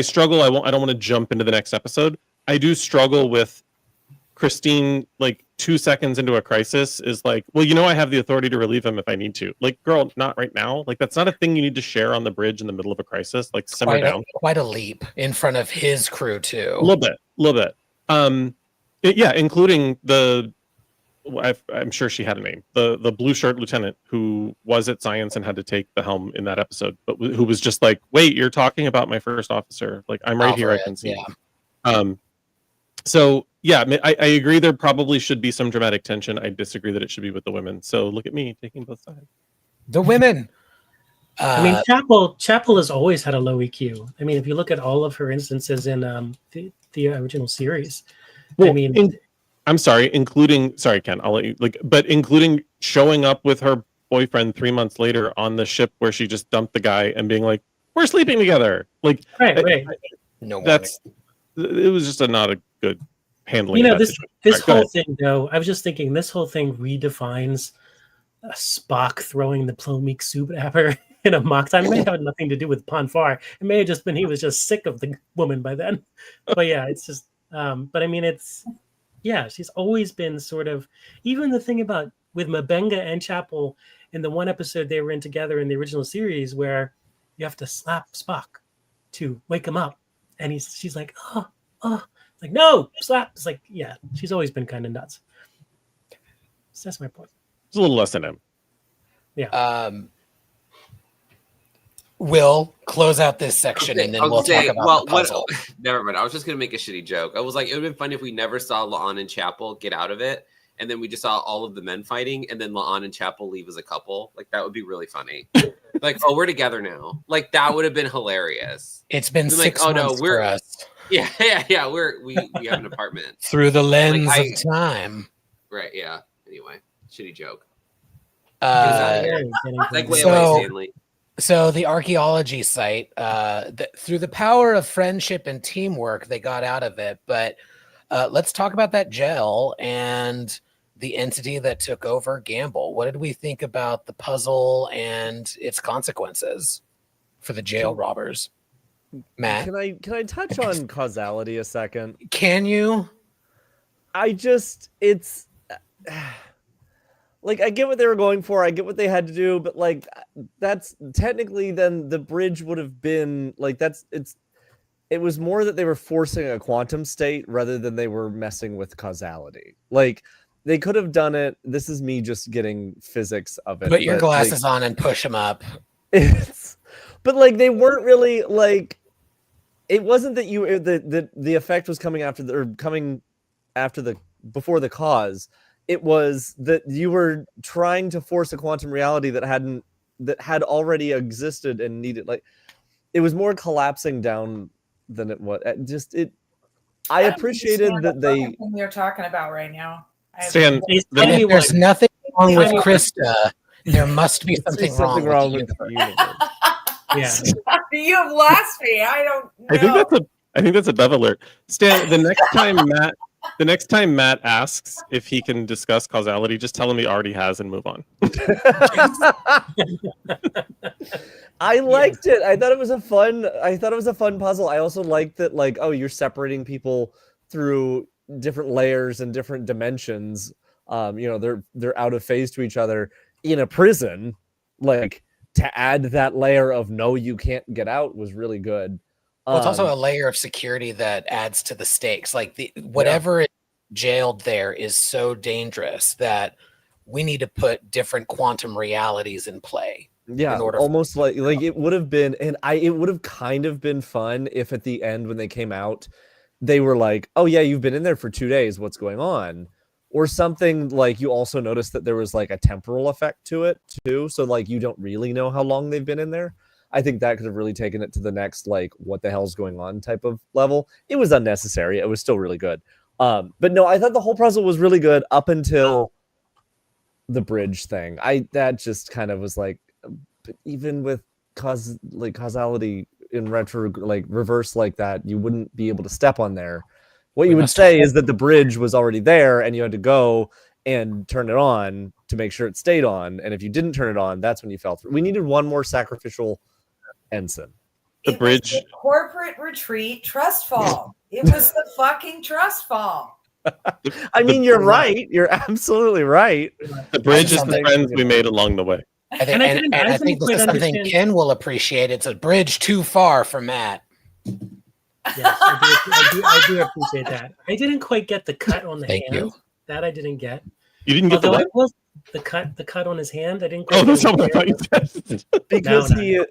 Speaker 9: struggle. I don't want to jump into the next episode. I do struggle with Christine, like 2 seconds into a crisis is like, well, I have the authority to relieve him if I need to. Like, girl, not right now. Like, that's not a thing you need to share on the bridge in the middle of a crisis. Like, simmer down.
Speaker 2: Quite a leap in front of his crew too.
Speaker 9: A little bit. Yeah, including I'm sure she had a name. The blue shirt lieutenant who was at Science and had to take the helm in that episode, but who was just like, wait, you're talking about my first officer. Like, I'm right here. I can see him. So yeah, I agree. There probably should be some dramatic tension. I disagree that it should be with the women. So look at me taking both sides.
Speaker 2: The women.
Speaker 5: I mean, Chapel has always had a low EQ. I mean, if you look at all of her instances in the original series,
Speaker 9: well,
Speaker 5: I mean,
Speaker 9: I'm sorry, sorry, Ken, I'll let you but including showing up with her boyfriend 3 months later on the ship where she just dumped the guy and being like, we're sleeping together. Like,
Speaker 5: right.
Speaker 9: It was just not a good handling.
Speaker 5: This whole thing, though, I was just thinking, this whole thing redefines Spock throwing the Plomik soup at her in a mock time. It may have nothing to do with Ponfar. It may have just been he was just sick of the woman by then. But yeah, it's just. But I mean, she's always been sort of, even the thing about with Mabenga and Chapel in the one episode they were in together in the original series where you have to slap Spock to wake him up, and she's like, like, no, slap. It's like, yeah, she's always been kind of nuts. So that's my point.
Speaker 9: It's a little less than him.
Speaker 5: Yeah.
Speaker 2: We'll close out this section and then we'll talk about the puzzle.
Speaker 4: Never mind. I was just gonna make a shitty joke. I was like, it would have been funny if we never saw La'an and Chapel get out of it, and then we just saw all of the men fighting, and then La'an and Chapel leave as a couple. Like, that would be really funny. Like, oh, we're together now. Like, that would have been hilarious.
Speaker 2: It's been 6 months for us.
Speaker 4: Yeah. We have an apartment
Speaker 2: through the lens of time.
Speaker 4: Right. Yeah. Anyway, shitty joke.
Speaker 2: So the archaeology site, through the power of friendship and teamwork, they got out of it. But let's talk about that gel and the entity that took over Gamble. What did we think about the puzzle and its consequences for the jail robbers? Matt,
Speaker 3: can I touch on causality a second?
Speaker 2: Can you?
Speaker 3: It's like, I get what they were going for. I get what they had to do, but like, that's technically then the bridge would have been like, it was more that they were forcing a quantum state rather than they were messing with causality. Like, they could have done it. This is me just getting physics of it.
Speaker 2: Put your glasses on and push them up.
Speaker 3: But like, they weren't really like, it wasn't that the effect was coming before the cause. It was that you were trying to force a quantum reality that hadn't that had already existed and needed, like, it was more collapsing down than it was. I appreciated that they.
Speaker 7: You're talking about right now.
Speaker 9: Stan,
Speaker 2: If there's nothing wrong with
Speaker 5: Tell me
Speaker 2: Krista, there must be something wrong with the universe.
Speaker 5: Yeah.
Speaker 7: You have lost me. I don't know.
Speaker 9: I think that's a Bev alert. Stan, the next time Matt asks if he can discuss causality, just tell him he already has and move on.
Speaker 3: I liked it. I thought it was a fun puzzle. I also liked that, like, oh, you're separating people through different layers and different dimensions. They're out of phase to each other in a prison. Like, to add that layer of no, you can't get out was really good.
Speaker 2: Well, it's also a layer of security that adds to the stakes. Like whatever is jailed there is so dangerous that we need to put different quantum realities in play.
Speaker 3: Yeah, almost like it would have been, and it would have kind of been fun if at the end when they came out, they were like, "Oh yeah, you've been in there for 2 days. What's going on?" Or something. Like, you also noticed that there was like a temporal effect to it too, so like you don't really know how long they've been in there. I think that could have really taken it to the next, like, what the hell's going on type of level. It was unnecessary. It was still really good. But no, I thought the whole puzzle was really good up until the bridge thing. That just kind of was like, even with causality in reverse like that, you wouldn't be able to step on there. What you would say is that the bridge was already there and you had to go and turn it on to make sure it stayed on. And if you didn't turn it on, that's when you fell through. We needed one more sacrificial ensign.
Speaker 9: The bridge.
Speaker 7: Was the corporate retreat trust fall. It was the fucking trust fall.
Speaker 3: I mean, you're right. You're absolutely right.
Speaker 9: The bridge is the friends we made along the way.
Speaker 2: I think this is something Ken will appreciate. It's a bridge too far for Matt.
Speaker 5: Yes, I do appreciate that. I didn't quite get the cut on the hand.
Speaker 2: You.
Speaker 5: That I didn't get.
Speaker 9: You didn't get
Speaker 5: the cut on his hand. I didn't.
Speaker 9: Oh, that's not what I thought you said.
Speaker 3: Because the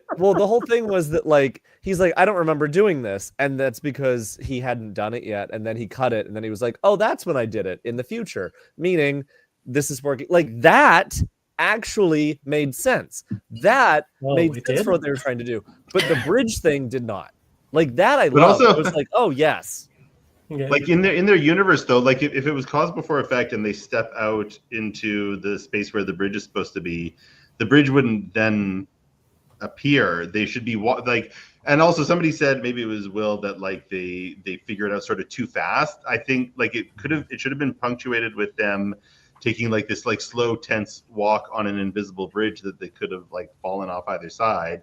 Speaker 3: whole thing was that, like, he's like, I don't remember doing this, and that's because he hadn't done it yet, and then he cut it, and then he was like, oh, that's when I did it in the future, meaning this is working. Like, that actually made sense. That made sense for what they were trying to do, but the bridge thing did not. Like, that I love. It was like, oh yes.
Speaker 6: Like in their universe though, like if it was cause before effect and they step out into the space where the bridge is supposed to be, the bridge wouldn't then appear. They should be like, and also somebody said, maybe it was Will, that like they figured out sort of too fast. I think like it should have been punctuated with them taking like this like slow tense walk on an invisible bridge that they could have like fallen off either side,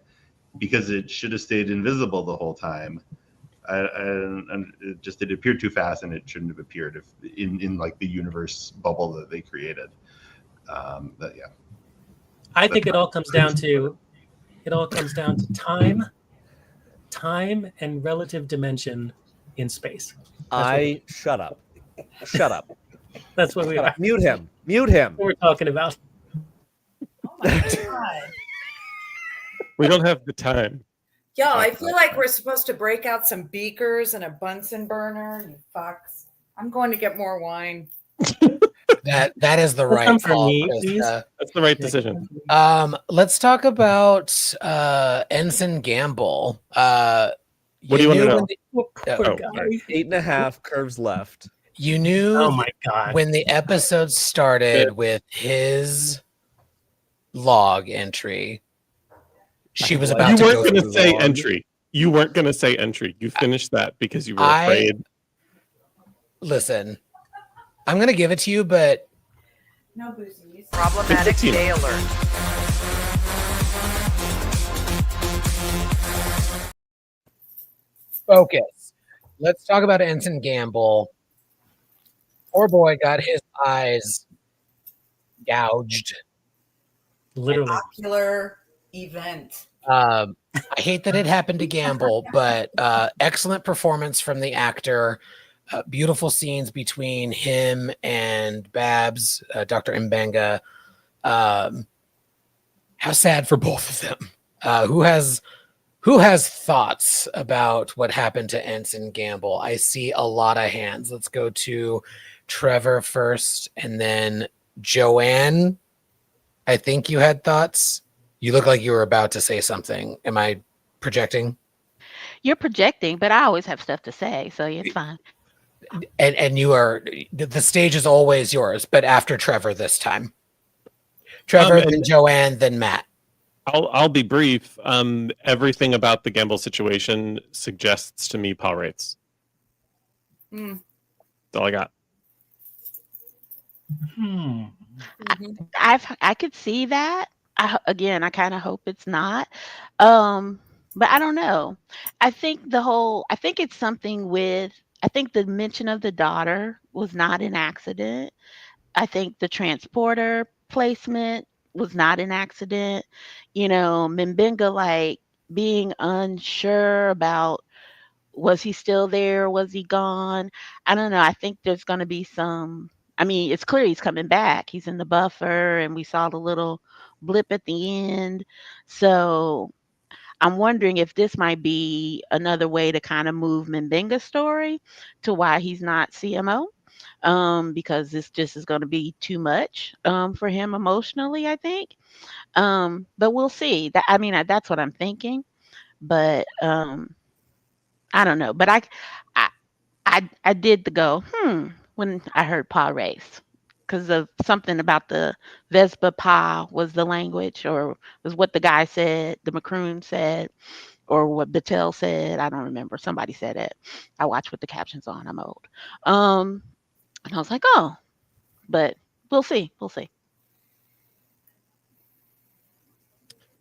Speaker 6: because it should have stayed invisible the whole time. And it appeared too fast, and it shouldn't have appeared if in like the universe bubble that they created. But yeah,
Speaker 5: I think it all comes down to time and relative dimension in space.
Speaker 3: Shut up.
Speaker 5: That's what we are.
Speaker 3: Mute him. What
Speaker 5: we're talking about.
Speaker 7: Oh my God.
Speaker 9: We don't have the time.
Speaker 7: Yo, I feel like we're supposed to break out some beakers and a Bunsen burner. You fucks. I'm going to get more wine.
Speaker 2: That is the right call.
Speaker 9: That's the right decision.
Speaker 2: Let's talk about Ensign Gamble.
Speaker 9: What do you want to know?
Speaker 3: 8.5 curves left.
Speaker 2: You knew
Speaker 5: oh my God.
Speaker 2: When the episode started with his log entry, she was about to go.
Speaker 9: You weren't going to say entry. You weren't going to say entry. You finished that because you were afraid.
Speaker 2: Listen, I'm going to give it to you, but
Speaker 7: no boozies.
Speaker 11: Problematic day alert.
Speaker 2: Focus. Let's talk about Ensign Gamble. Poor boy got his eyes gouged.
Speaker 5: Literally.
Speaker 7: An ocular event.
Speaker 2: I hate that it happened to Gamble, but excellent performance from the actor. Beautiful scenes between him and Babs, Dr. Mbenga. How sad for both of them. Who has thoughts about what happened to Ensign Gamble? I see a lot of hands. Let's go to Trevor first, and then Joanne. I think you had thoughts. You look like you were about to say something. Am I projecting?
Speaker 8: You're projecting, but I always have stuff to say, so it's fine.
Speaker 2: And you are, the stage is always yours, but after Trevor this time. Trevor, then Joanne, then Matt.
Speaker 9: I'll be brief. Everything about the Gamble situation suggests to me power rates.
Speaker 7: Mm.
Speaker 9: That's all I got.
Speaker 8: I could see that. I kind of hope it's not. But I don't know. I think it's something with, I think the mention of the daughter was not an accident. I think the transporter placement was not an accident. Mbenga like being unsure about, was he still there? Was he gone? I don't know. I think there's going to be some. I mean, it's clear he's coming back. He's in the buffer, and we saw the little blip at the end. So I'm wondering if this might be another way to kind of move Mbenga's story to why he's not CMO. Because this just is going to be too much for him emotionally, I think. But we'll see. That's what I'm thinking. But I don't know. But I did the go when I heard Pa race, because of something about the Vespa Pa was the language, or was what the guy said, the Macroon said, or what Battelle said. I don't remember. Somebody said it. I watch with the captions on. I'm old. And I was like, oh, but we'll see. We'll see.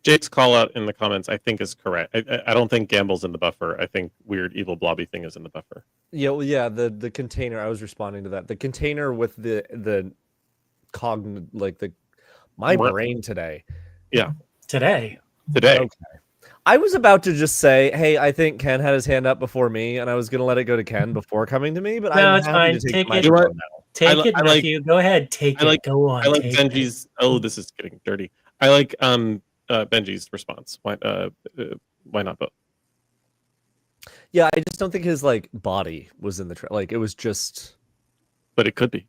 Speaker 9: Jake's call out in the comments, I think, is correct. I don't think Gamble's in the buffer. I think weird evil blobby thing is in the buffer.
Speaker 3: Yeah, well, yeah. The container. I was responding to that. The container with the my brain today.
Speaker 9: Yeah,
Speaker 5: today.
Speaker 3: Okay. I was about to just say, hey, I think Ken had his hand up before me, and I was going to let it go to Ken before coming to me. But
Speaker 5: No,
Speaker 3: I'm
Speaker 5: it's
Speaker 3: happy
Speaker 5: fine.
Speaker 3: to take
Speaker 5: Take
Speaker 3: the
Speaker 5: it.
Speaker 3: microphone now.
Speaker 5: Take it, Matthew. Go ahead. Take it. Go on.
Speaker 9: I like
Speaker 5: take
Speaker 9: Benji's. Oh, this is getting dirty. I like Benji's response. Why not both?
Speaker 3: Yeah, I just don't think his body was in the it was just.
Speaker 9: But it could be.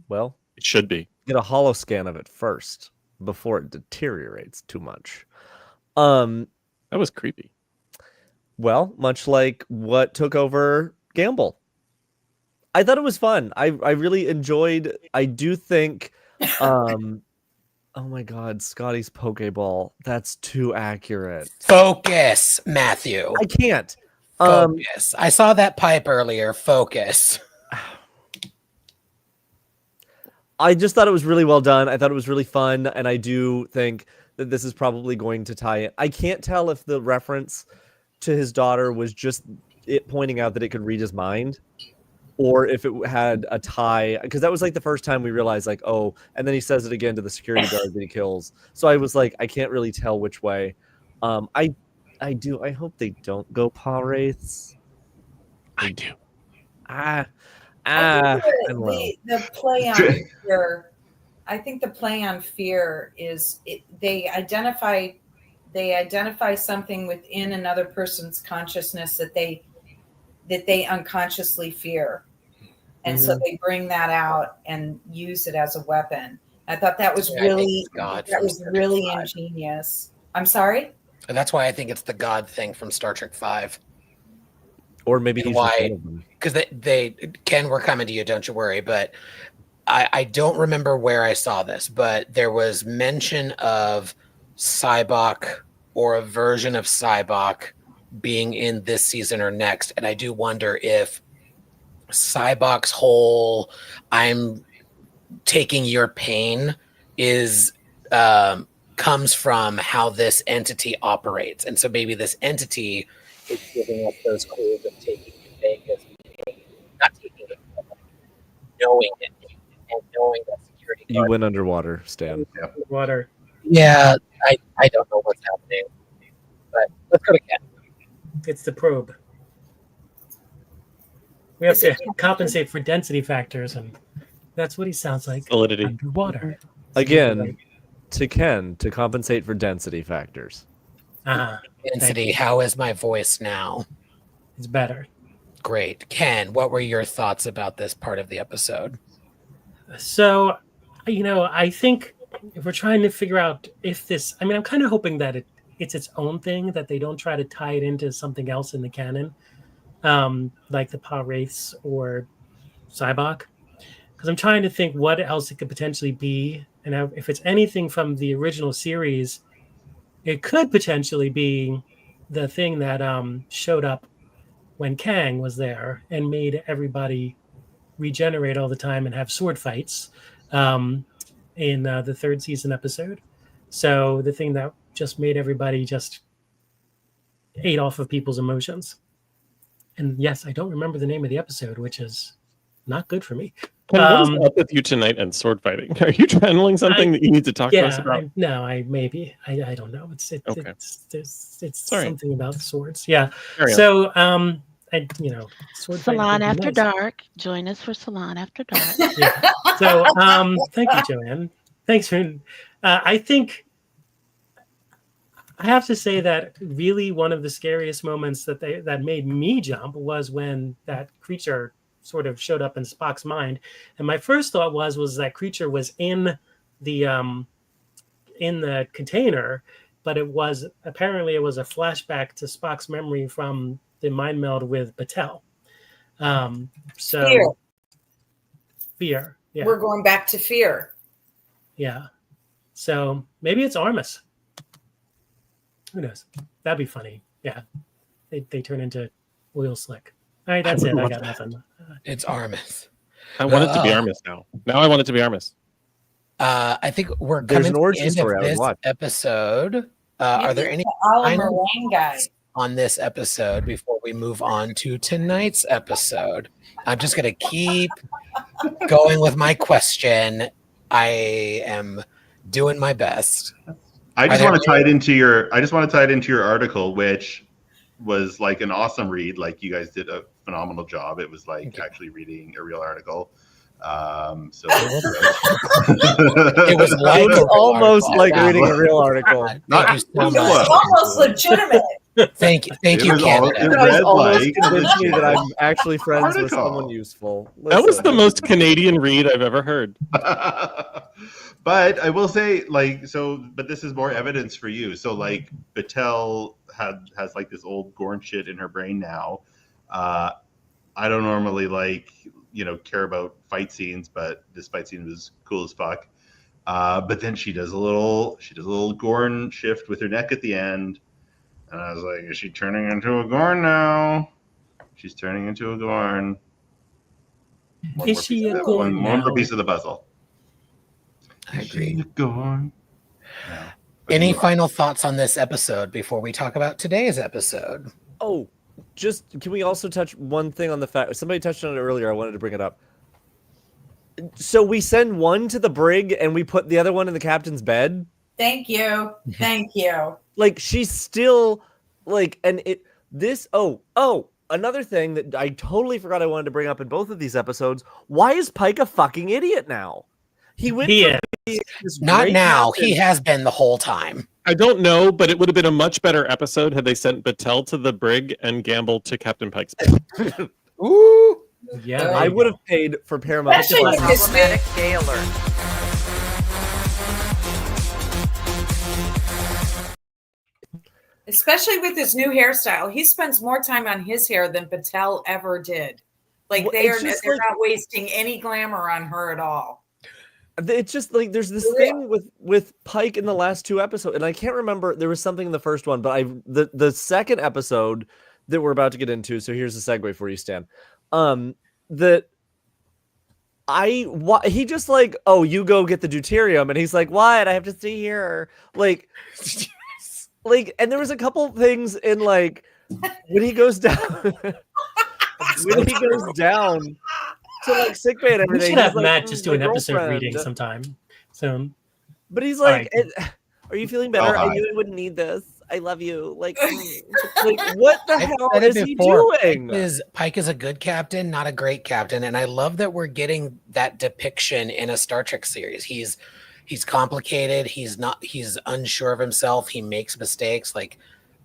Speaker 3: Well,
Speaker 9: it should be.
Speaker 3: Get a hollow scan of it first before it deteriorates too much.
Speaker 9: That was creepy.
Speaker 3: Well, much like what took over Gamble. I thought it was fun. I really enjoyed. I do think. Oh my God, Scotty's Pokeball. That's too accurate.
Speaker 2: Focus, Matthew.
Speaker 3: I can't.
Speaker 2: Focus. I saw that pipe earlier. Focus.
Speaker 3: I just thought it was really well done. I thought it was really fun, and I do think that this is probably going to tie in. I can't tell if the reference to his daughter was just it pointing out that it could read his mind, or if it had a tie, because that was the first time we realized oh, and then he says it again to the security guard that he kills. So I was I can't really tell which way. I hope they don't go paw wraiths.
Speaker 9: I do.
Speaker 7: The play on fear. I think the play on fear is they identify something within another person's consciousness that they unconsciously fear, and so they bring that out and use it as a weapon. I thought that was really ingenious. I'm sorry.
Speaker 2: And that's why I think it's the God thing from Star Trek V.
Speaker 3: Or maybe he's
Speaker 2: why, because they Ken, we're coming to you, don't you worry. But I don't remember where I saw this, but there was mention of Cybok or a version of Cybok being in this season or next, and I do wonder if Cybok's whole "I'm taking your pain" is comes from how this entity operates, and so maybe this entity is giving us those clues of taking Vegas, not taking it, knowing it, and knowing that security.
Speaker 3: You went underwater, Stan.
Speaker 5: Yeah. Water.
Speaker 2: Yeah, I don't know what's happening, but let's go to Ken.
Speaker 5: It's the probe. We have to compensate for density factors, and that's what he sounds like.
Speaker 9: Validity.
Speaker 5: Underwater.
Speaker 3: Again, to Ken, to compensate for density factors.
Speaker 2: Density, how is my voice now?
Speaker 5: It's better.
Speaker 2: Great. Ken, what were your thoughts about this part of the episode?
Speaker 5: So, I think if we're trying to figure out if this, I mean, I'm kind of hoping that it's its own thing, that they don't try to tie it into something else in the canon, like the Pa Wraiths or Cybok. Because I'm trying to think what else it could potentially be. And if it's anything from the original series, it could potentially be the thing that showed up when Kang was there and made everybody regenerate all the time and have sword fights in the third season episode. So the thing that just made everybody just ate off of people's emotions. And yes, I don't remember the name of the episode, which is not good for me.
Speaker 9: Ken, what is up with you tonight and sword fighting? Are you channeling something that you need to talk to us about?
Speaker 5: I don't know. It's
Speaker 9: Okay.
Speaker 5: It's
Speaker 9: Sorry.
Speaker 5: something about swords. Yeah.
Speaker 9: Carry on.
Speaker 5: So sword fighting
Speaker 8: Salon
Speaker 5: would be
Speaker 8: After
Speaker 5: nice.
Speaker 8: Dark. Join us for Salon After Dark.
Speaker 5: Yeah. So thank you, Joanne. Thanks for. I think I have to say that really one of the scariest moments that made me jump was when that creature sort of showed up in Spock's mind, and my first thought was that creature was in the container, but it was apparently a flashback to Spock's memory from the mind meld with Batel. Fear. Yeah.
Speaker 7: We're going back to fear.
Speaker 5: Yeah. So maybe it's Armus. Who knows? That'd be funny. Yeah. They turn into oil slick. All right, that's it. I got nothing.
Speaker 2: It's Armus.
Speaker 9: I want it to be Armus now. Now I want it to be Armus.
Speaker 2: I think we're
Speaker 3: There's
Speaker 2: coming
Speaker 3: an
Speaker 2: to
Speaker 3: origin
Speaker 2: the end
Speaker 3: story I
Speaker 2: of
Speaker 3: would
Speaker 2: this
Speaker 3: watch.
Speaker 2: episode. Are there any
Speaker 7: Oliver
Speaker 2: final
Speaker 7: Wayne guy?
Speaker 2: thoughts on this episode before we move on to tonight's episode? I'm just going to keep going with my question. I am doing my best.
Speaker 6: I just
Speaker 2: Are there
Speaker 6: want to tie it into your article, which was like an awesome read. Like you guys did a phenomenal job. It was like actually reading a real article. So
Speaker 2: It was like
Speaker 3: It was
Speaker 2: a real
Speaker 3: almost
Speaker 2: article.
Speaker 3: like
Speaker 2: Wow.
Speaker 3: reading a real article.
Speaker 6: Not-
Speaker 2: Thank you so
Speaker 7: It
Speaker 2: much.
Speaker 7: was almost legitimate.
Speaker 2: Thank you,
Speaker 6: It was
Speaker 2: Canada.
Speaker 3: You guys
Speaker 6: read
Speaker 3: almost
Speaker 6: like
Speaker 3: convinced me that I'm
Speaker 6: legit
Speaker 3: actually friends with
Speaker 6: article.
Speaker 3: someone useful.
Speaker 9: That was the
Speaker 3: Listen.
Speaker 9: most Canadian read I've ever heard.
Speaker 6: But I will say, but this is more evidence for you. So, like, Batel has like this old Gorn shit in her brain now. I don't normally care about fight scenes, but this fight scene was cool as fuck. But then she does a little Gorn shift with her neck at the end, and I was like, is she turning into a Gorn now? She's turning into a Gorn.
Speaker 5: Is she a Gorn
Speaker 6: One more
Speaker 5: now?
Speaker 6: piece of the puzzle.
Speaker 2: I agree.
Speaker 6: Gorn.
Speaker 2: Any final thoughts on this episode before we talk about today's episode?
Speaker 3: Oh, just can we also touch one thing on the fact somebody touched on it earlier? I wanted to bring it up. So we send one to the brig and we put the other one in the captain's bed.
Speaker 7: Thank you. Thank you.
Speaker 3: Like she's still like, and it this another thing that I totally forgot I wanted to bring up in both of these episodes. Why is Pike a fucking idiot now? He went
Speaker 5: He
Speaker 3: from
Speaker 5: is.
Speaker 3: being this
Speaker 2: Not
Speaker 3: great
Speaker 2: now.
Speaker 3: captain-
Speaker 2: He has been the whole time.
Speaker 9: I don't know, but it would have been a much better episode had they sent Batel to the brig and Gamble to Captain Pike's bed.
Speaker 2: Ooh.
Speaker 5: Yeah,
Speaker 7: I
Speaker 3: I would have paid for Paramount
Speaker 7: Especially
Speaker 3: Plus.
Speaker 7: with this
Speaker 11: Problematic gay alert.
Speaker 7: Especially with his new hairstyle. He spends more time on his hair than Patel ever did. Like
Speaker 3: Well,
Speaker 7: they're
Speaker 3: it's just
Speaker 7: not
Speaker 3: like-
Speaker 7: wasting any glamour on her at all.
Speaker 3: It's just like there's this
Speaker 7: For
Speaker 3: thing with Pike in the last two episodes, and I can't remember. There was something in the first one, but the second episode that we're about to get into. So here's a segue for you, Stan. He just like, oh, you go get the deuterium, and he's like, what? I have to stay here, like, and there was a couple things in like when he goes down, when he goes down to like sickbay and
Speaker 5: We
Speaker 3: everything.
Speaker 5: should have
Speaker 3: he's like,
Speaker 5: Matt just do
Speaker 3: my
Speaker 5: an episode
Speaker 3: girlfriend.
Speaker 5: reading sometime. So
Speaker 3: But he's
Speaker 5: All
Speaker 3: like,
Speaker 5: right.
Speaker 3: are you feeling better?
Speaker 6: Oh,
Speaker 3: I
Speaker 6: hi.
Speaker 3: knew I wouldn't need this. I love you. Like what the
Speaker 2: I've
Speaker 3: hell
Speaker 2: said it
Speaker 3: is he
Speaker 2: before.
Speaker 3: doing?
Speaker 2: Pike is a good captain, not a great captain, and I love that we're getting that depiction in a Star Trek series. He's complicated. He's unsure of himself. He makes mistakes. Like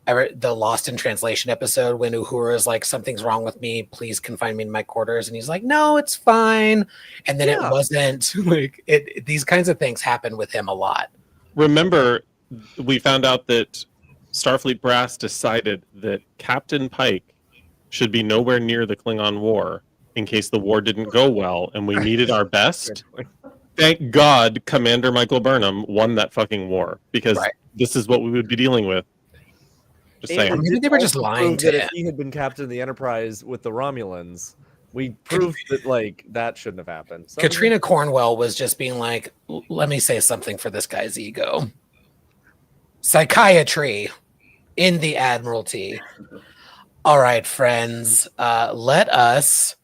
Speaker 2: the Lost in Translation episode when Uhura's like, something's wrong with me, please confine me in my quarters, and he's like, no, it's fine. And then it wasn't like these kinds of things happen with him a lot.
Speaker 9: Remember, we found out that Starfleet brass decided that Captain Pike should be nowhere near the Klingon War in case the war didn't go well and we needed our best. Thank God Commander Michael Burnham won that fucking war, because this is what we would be dealing with. Just saying.
Speaker 2: Maybe they were just lying to
Speaker 3: that
Speaker 2: him.
Speaker 3: if he had been captain of the Enterprise with the Romulans, we proved that like that shouldn't have happened. So
Speaker 2: Katrina Cornwell was just being like, let me say something for this guy's ego. Psychiatry in the Admiralty. All right, friends, let us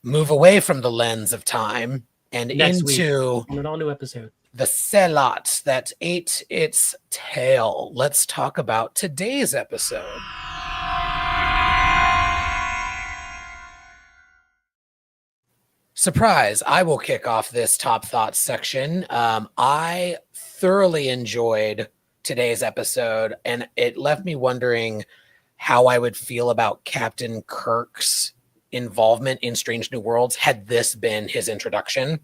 Speaker 2: move away from the lens of time and into
Speaker 5: an all-new episode.
Speaker 2: The Selot that ate its tail. Let's talk about today's episode. Surprise, I will kick off this top thoughts section. I thoroughly enjoyed today's episode, and it left me wondering how I would feel about Captain Kirk's involvement in Strange New Worlds had this been his introduction.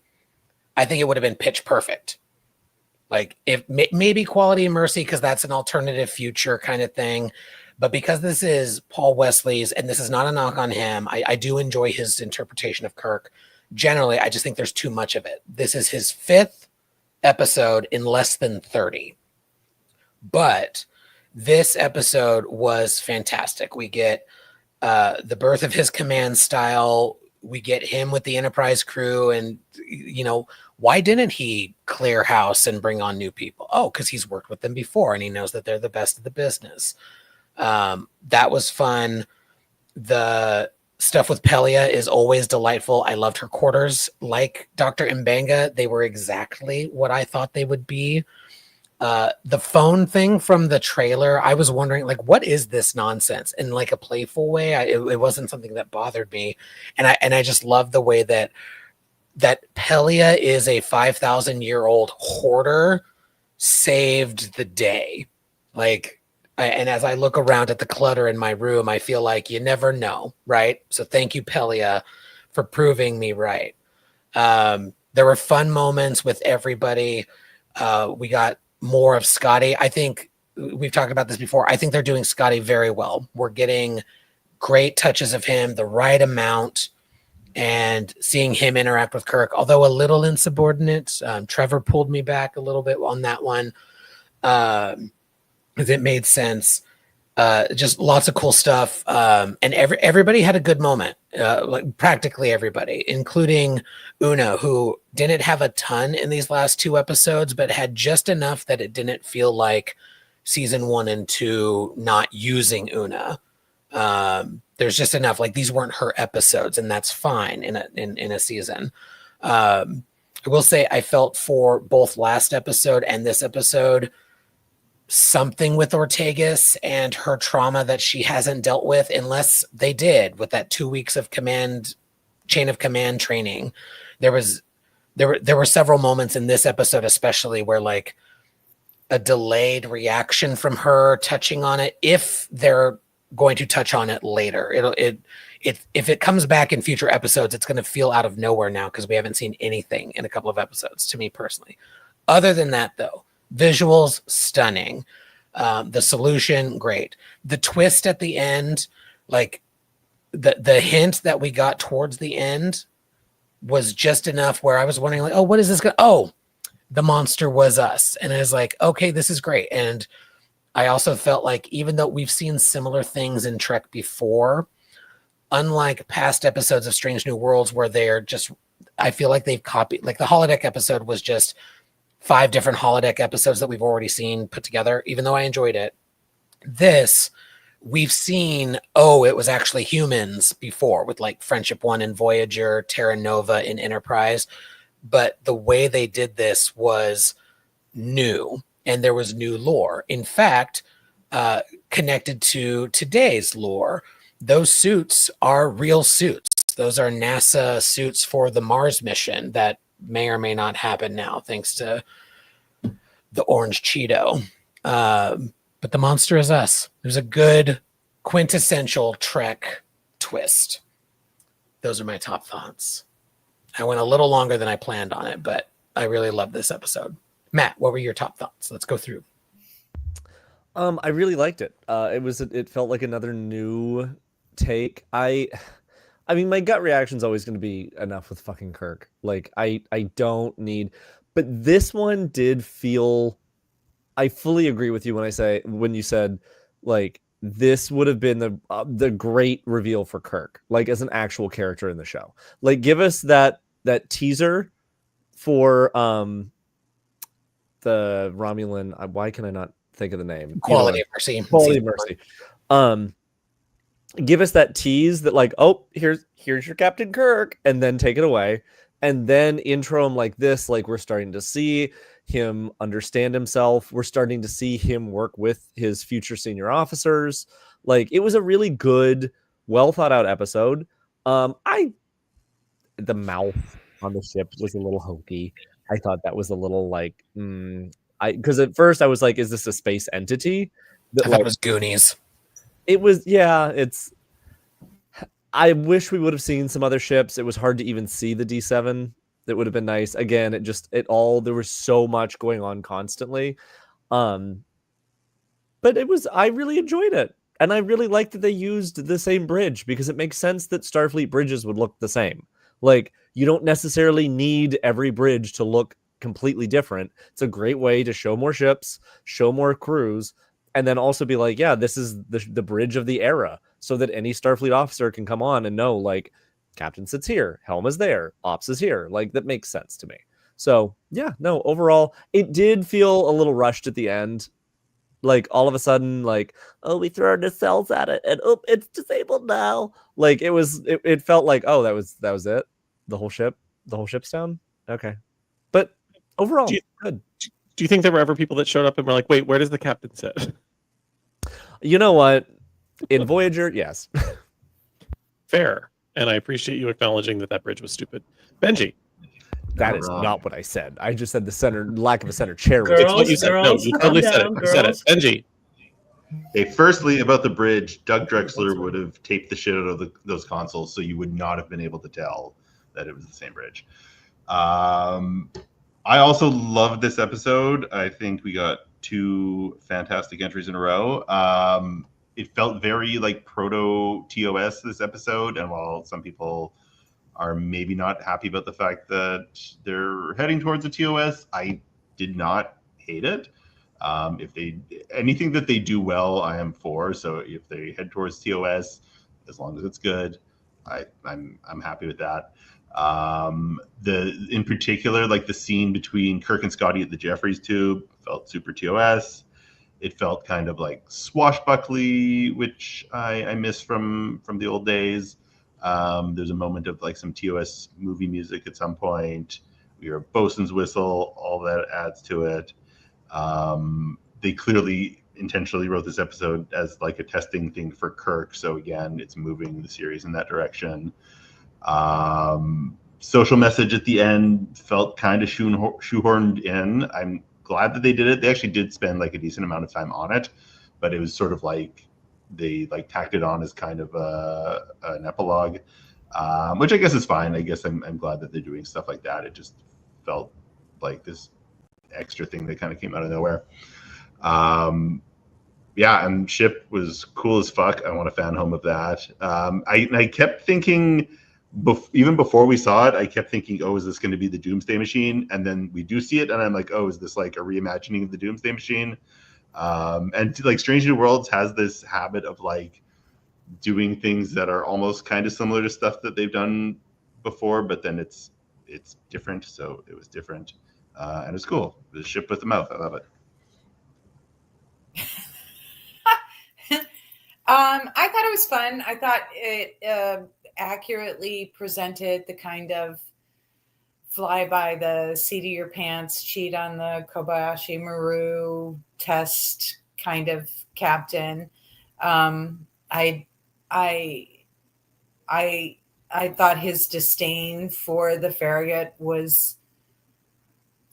Speaker 2: I think it would have been pitch perfect. Like, if maybe Quality and Mercy, because that's an alternative future kind of thing. But because this is Paul Wesley's, and this is not a knock on him, I do enjoy his interpretation of Kirk. Generally, I just think there's too much of it. This is his 5th episode in less than 30. But this episode was fantastic. We get the birth of his command style. We get him with the Enterprise crew, and why didn't he clear house and bring on new people? Oh, because he's worked with them before and he knows that they're the best of the business. That was fun. The stuff with Pelia is always delightful. I loved her quarters. Like Dr. Mbanga, they were exactly what I thought they would be. The phone thing from the trailer, I was wondering, like, what is this nonsense? In like a playful way, it wasn't something that bothered me. And I just love the way that Pelia is a 5,000-year-old hoarder saved the day. Like, and as I look around at the clutter in my room, I feel like you never know, right? So thank you, Pelia, for proving me right. There were fun moments with everybody. We got more of Scotty. I think we've talked about this before. I think they're doing Scotty very well. We're getting great touches of him, the right amount, and seeing him interact with Kirk, although a little insubordinate. Trevor pulled me back a little bit on that one. Because it made sense. Just lots of cool stuff. And everybody had a good moment. Like practically everybody, including Una, who didn't have a ton in these last 2 episodes, but had just enough that it didn't feel like season 1 and 2 not using Una. There's just enough. Like, these weren't her episodes, and that's fine in a season. I will say I felt for both last episode and this episode something with Ortegas and her trauma that she hasn't dealt with, unless they did with that 2 weeks of chain of command training. There were several moments in this episode, especially where like a delayed reaction from her touching on it. If they're going to touch on it later, if it comes back in future episodes, it's going to feel out of nowhere now because we haven't seen anything in a couple of episodes, to me personally. Other than that, though, visuals stunning. The solution great. The twist at the end, like the hint that we got towards the end was just enough where I was wondering, like, oh, what is this the monster was us. And I was like, okay, this is great. And I also felt like, even though we've seen similar things in Trek before, unlike past episodes of Strange New Worlds where they're just, I feel like they've copied, like the holodeck episode was just 5 different holodeck episodes that we've already seen put together, even though I enjoyed it. This, we've seen, it was actually humans before with like Friendship 1 in Voyager, Terra Nova in Enterprise. But the way they did this was new, and there was new lore. In fact, connected to today's lore, those suits are real suits. Those are NASA suits for the Mars mission that may or may not happen now, thanks to the orange Cheeto. But the monster is us. There's a good quintessential Trek twist. Those are my top thoughts. I went a little longer than I planned on it, but I really love this episode. Matt, what were your top thoughts? Let's go through.
Speaker 3: I really liked it. It felt like another new take. I mean, my gut reaction is always going to be enough with fucking Kirk. Like, I don't need, but this one did feel. I fully agree with you when you said, like, this would have been the great reveal for Kirk, like as an actual character in the show. Like, give us that teaser for the Romulan. Why can I not think of the name?
Speaker 2: Quality of Mercy.
Speaker 3: Quality of Mercy. Give us that tease that, like, oh, here's your Captain Kirk, and then take it away, and then intro him like this. Like, we're starting to see him understand himself. We're starting to see him work with his future senior officers. Like, it was a really good, well thought out episode. The mouth on the ship was a little hokey. I thought that was a little like, because at first I was like, is this a space entity?
Speaker 2: I thought it was Goonies.
Speaker 3: It was, yeah. I wish we would have seen some other ships. It was hard to even see the D7. That would have been nice. Again, there was so much going on constantly. But I really enjoyed it. And I really liked that they used the same bridge, because it makes sense that Starfleet bridges would look the same. Like, you don't necessarily need every bridge to look completely different. It's a great way to show more ships, show more crews, and then also be like, yeah, this is the bridge of the era, so that any Starfleet officer can come on and know, like, Captain sits here, Helm is there, Ops is here. Like, that makes sense to me. So, yeah, no, overall, it did feel a little rushed at the end. Like, all of a sudden, like, oh, we throw our nacelles at it, and oh, it's disabled now. Like, it felt like, oh, that was it? The whole ship's down? Okay. But overall, good.
Speaker 9: Do you think there were ever people that showed up and were like, wait, where does the captain sit?
Speaker 3: You know what? In Voyager, yes.
Speaker 9: Fair. And I appreciate you acknowledging that bridge was stupid. Benji.
Speaker 3: That is not what I said. I just said the lack of a center chair.
Speaker 9: It's what you said. No, you totally said it. You said it. Benji.
Speaker 6: Okay, firstly, about the bridge, Doug Drexler would have taped the shit out of those consoles, so you would not have been able to tell that it was the same bridge. I also loved this episode. I think we got 2 fantastic entries in a row. It felt very like proto TOS this episode, and while some people are maybe not happy about the fact that they're heading towards a TOS, I did not hate it. If anything that they do well, I am for. So if they head towards TOS, as long as it's good, I'm happy with that. In particular, like the scene between Kirk and Scotty at the Jeffries tube felt super TOS. It felt kind of like swashbuckly, which I miss from the old days. There's a moment of like some TOS movie music at some point. We hear a bosun's whistle. All that adds to it. They clearly intentionally wrote this episode as like a testing thing for Kirk. So again, it's moving the series in that direction. Social message at the end felt kind of shoehorned in. I'm glad that they did it. They actually did spend like a decent amount of time on it, but it was sort of like they like tacked it on as kind of an epilogue, which I guess is fine. I guess I'm glad that they're doing stuff like that. It just felt like this extra thing that kind of came out of nowhere. Yeah, and ship was cool as fuck. I want a fan home of that. I kept thinking, even before we saw it, I kept thinking, oh, is this going to be the Doomsday Machine? And then we do see it, and I'm like, oh, is this like a reimagining of the Doomsday Machine? And like Strange New Worlds has this habit of like doing things that are almost kind of similar to stuff that they've done before, but then it's different. So it was different, and it's cool. The ship with the mouth, I love it.
Speaker 7: I thought it was fun. I thought it accurately presented the kind of fly by the seat of your pants, cheat on the Kobayashi Maru test kind of captain. I thought his disdain for the Farragut was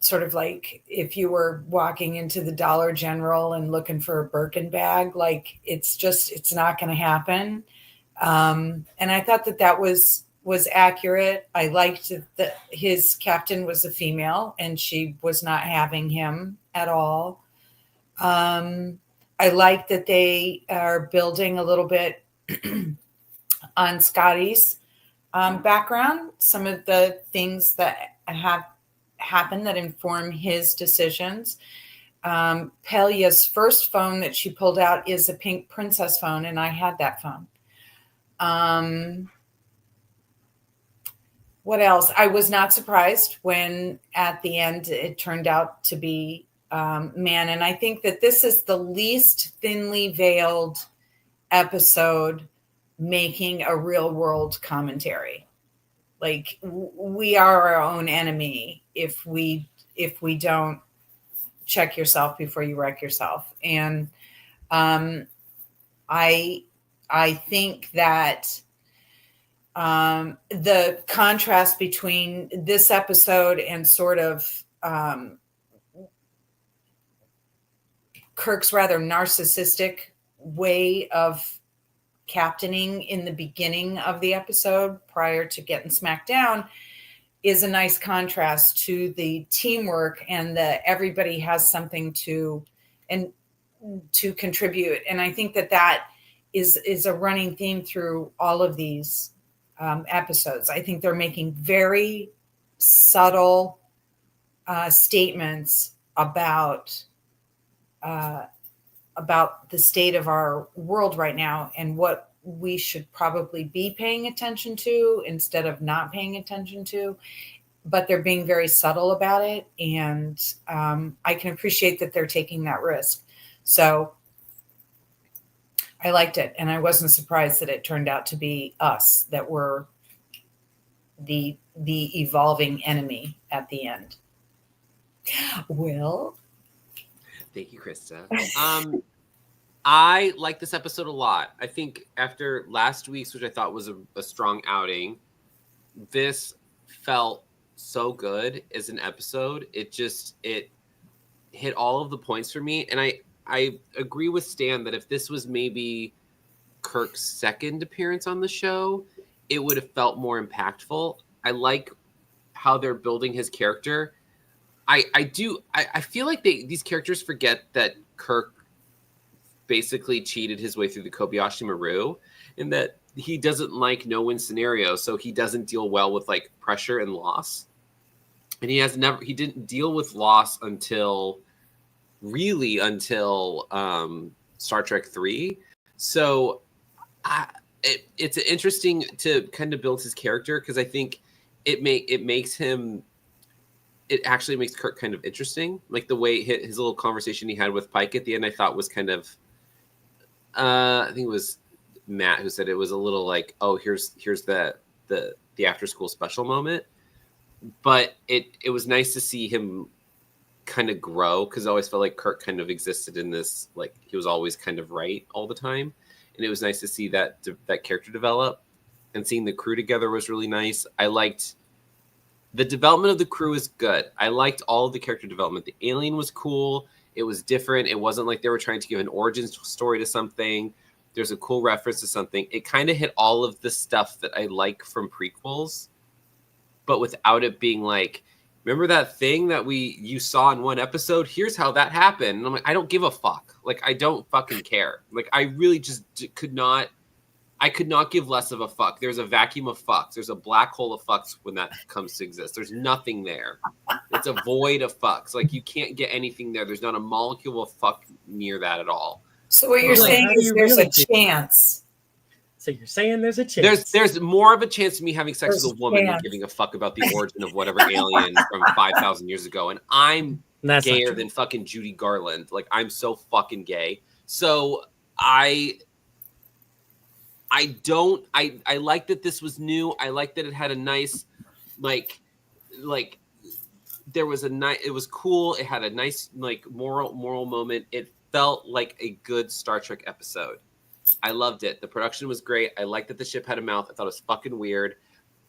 Speaker 7: sort of like if you were walking into the Dollar General and looking for a Birkin bag, like it's not going to happen. And I thought that was accurate. I liked that his captain was a female and she was not having him at all. I like that they are building a little bit on Scotty's background, some of the things that have happened that inform his decisions. Pelia's first phone that she pulled out is a pink princess phone, and I had that phone. What else? I was not surprised when at the end it turned out to be man. And I think that this is the least thinly veiled episode making a real world commentary. Like we are our own enemy if we don't check yourself before you wreck yourself. And I think that the contrast between this episode and sort of Kirk's rather narcissistic way of captaining in the beginning of the episode prior to getting smacked down is a nice contrast to the teamwork and the everybody has something to contribute. And I think that is a running theme through all of these episodes. I think they're making very subtle statements about the state of our world right now and what we should probably be paying attention to instead of not paying attention to. But they're being very subtle about it. And I can appreciate that they're taking that risk. So I liked it. And I wasn't surprised that it turned out to be us that were the evolving enemy at the end. Will?
Speaker 4: Thank you, Krista. I like this episode a lot. I think after last week's, which I thought was a strong outing, this felt so good as an episode. It hit all of the points for me. And I agree with Stan that if this was maybe Kirk's second appearance on the show, it would have felt more impactful. I like how they're building his character. I feel like these characters forget that Kirk basically cheated his way through the Kobayashi Maru and that he doesn't like no-win scenarios, so he doesn't deal well with like pressure and loss. And he didn't deal with loss until Star Trek 3. So it's interesting to kind of build his character because I think it actually makes Kirk kind of interesting. Like the way his little conversation he had with Pike at the end, I thought was kind of, I think it was Matt who said it was a little like, oh, here's the after school special moment. But it was nice to see him kind of grow because I always felt like Kirk kind of existed in this, like he was always kind of right all the time. And it was nice to see that character develop, and seeing the crew together was really nice. I liked the development of the crew is good. I liked all of the character development. The alien was cool. It was different. It wasn't like they were trying to give an origin story to something. There's a cool reference to something. It kind of hit all of the stuff that I like from prequels, but without it being like, remember that thing that you saw in one episode? Here's how that happened. And I'm like, I don't give a fuck. Like, I don't fucking care. Like, I really just could not give less of a fuck. There's a vacuum of fucks. There's a black hole of fucks when that comes to exist. There's nothing there. It's a void of fucks. Like, you can't get anything there. There's not a molecule of fuck near that at all.
Speaker 7: So what you're saying is there's a chance.
Speaker 5: So you're saying there's a chance.
Speaker 4: There's more of a chance of me having sex with a woman than giving a fuck about the origin of whatever alien from 5,000 years ago. And I'm gayer than fucking Judy Garland. Like, I'm so fucking gay. So I like that this was new. I like that it had a nice, like there was it was cool. It had a nice, like, moral moment. It felt like a good Star Trek episode. I loved it. The production was great. I liked that the ship had a mouth. I thought it was fucking weird.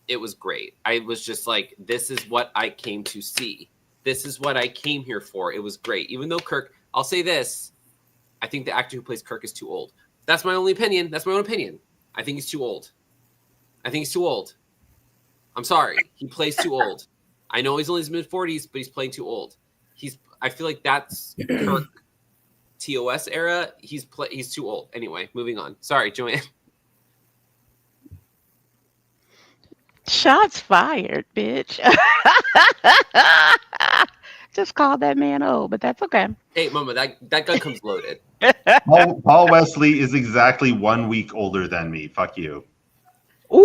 Speaker 4: It was great. I was just like, this is what I came to see. This is what I came here for. It was great. Even though Kirk, I'll say this, I think the actor who plays Kirk is too old. That's my only opinion. That's my own opinion. I think he's too old. I'm sorry. He plays too old. I know he's only in his mid-40s, but he's playing too old. I feel like that's Kirk TOS era. He's too old. Anyway, moving on. Sorry, Joanne.
Speaker 8: Shots fired, bitch. Just called that man old, but that's okay.
Speaker 4: Hey, Mama, that gun comes loaded.
Speaker 6: Paul Wesley is exactly 1 week older than me. Fuck you.
Speaker 8: Ooh.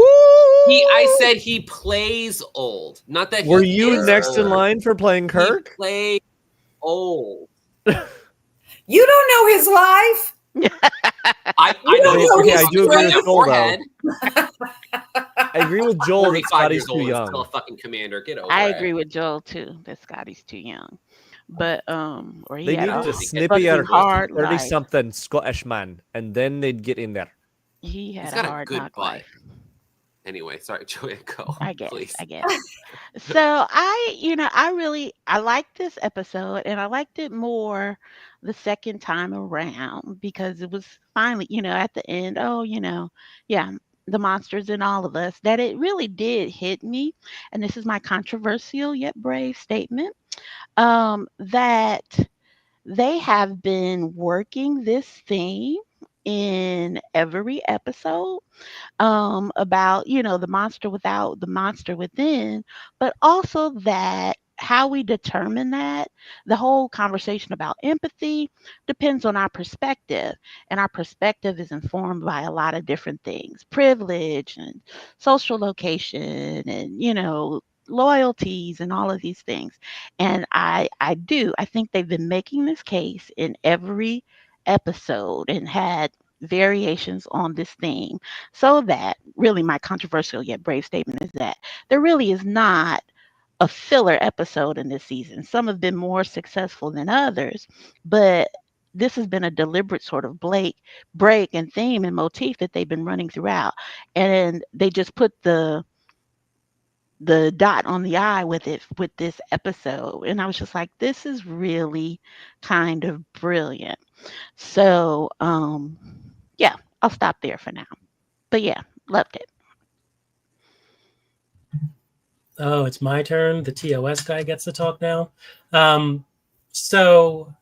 Speaker 4: I said he plays old, not that.
Speaker 3: Were you next in
Speaker 4: old.
Speaker 3: line for playing Kirk?
Speaker 4: He plays old.
Speaker 7: You don't know his life.
Speaker 4: I know.
Speaker 3: Okay, I do agree with Joel,
Speaker 4: forehead.
Speaker 3: I agree with Joel that
Speaker 4: 45
Speaker 3: Scotty's
Speaker 4: years
Speaker 3: too
Speaker 4: old and
Speaker 3: young.
Speaker 4: still a fucking commander. Get over
Speaker 8: I
Speaker 4: it.
Speaker 8: agree with Joel too. That Scotty's too young, but or he
Speaker 3: They
Speaker 8: had
Speaker 3: need
Speaker 8: a
Speaker 3: to snippy out
Speaker 8: hard
Speaker 3: 30-something Scottish man, and then they'd get in there.
Speaker 8: He had
Speaker 4: He's
Speaker 8: a
Speaker 4: got
Speaker 8: hard
Speaker 4: a good
Speaker 8: knock
Speaker 4: butt.
Speaker 8: life.
Speaker 4: Anyway, sorry, Joanne, go.
Speaker 8: I guess.
Speaker 4: Please.
Speaker 8: So I liked this episode, and I liked it more the second time around because it was finally, at the end, the monsters in all of us, that it really did hit me. And this is my controversial yet brave statement, that they have been working this theme in every episode, about the monster without the monster within, but also that how we determine that the whole conversation about empathy depends on our perspective, and our perspective is informed by a lot of different things: privilege and social location and loyalties and all of these things. And I think they've been making this case in every episode and had variations on this theme, so that really my controversial yet brave statement is that there really is not a filler episode in this season. Some have been more successful than others, but this has been a deliberate sort of break and theme and motif that they've been running throughout, and they just put the dot on the I with this episode, and I was just like, this is really kind of brilliant. So yeah, I'll stop there for now. But yeah, loved it.
Speaker 5: Oh, it's my turn. The TOS guy gets to talk now. So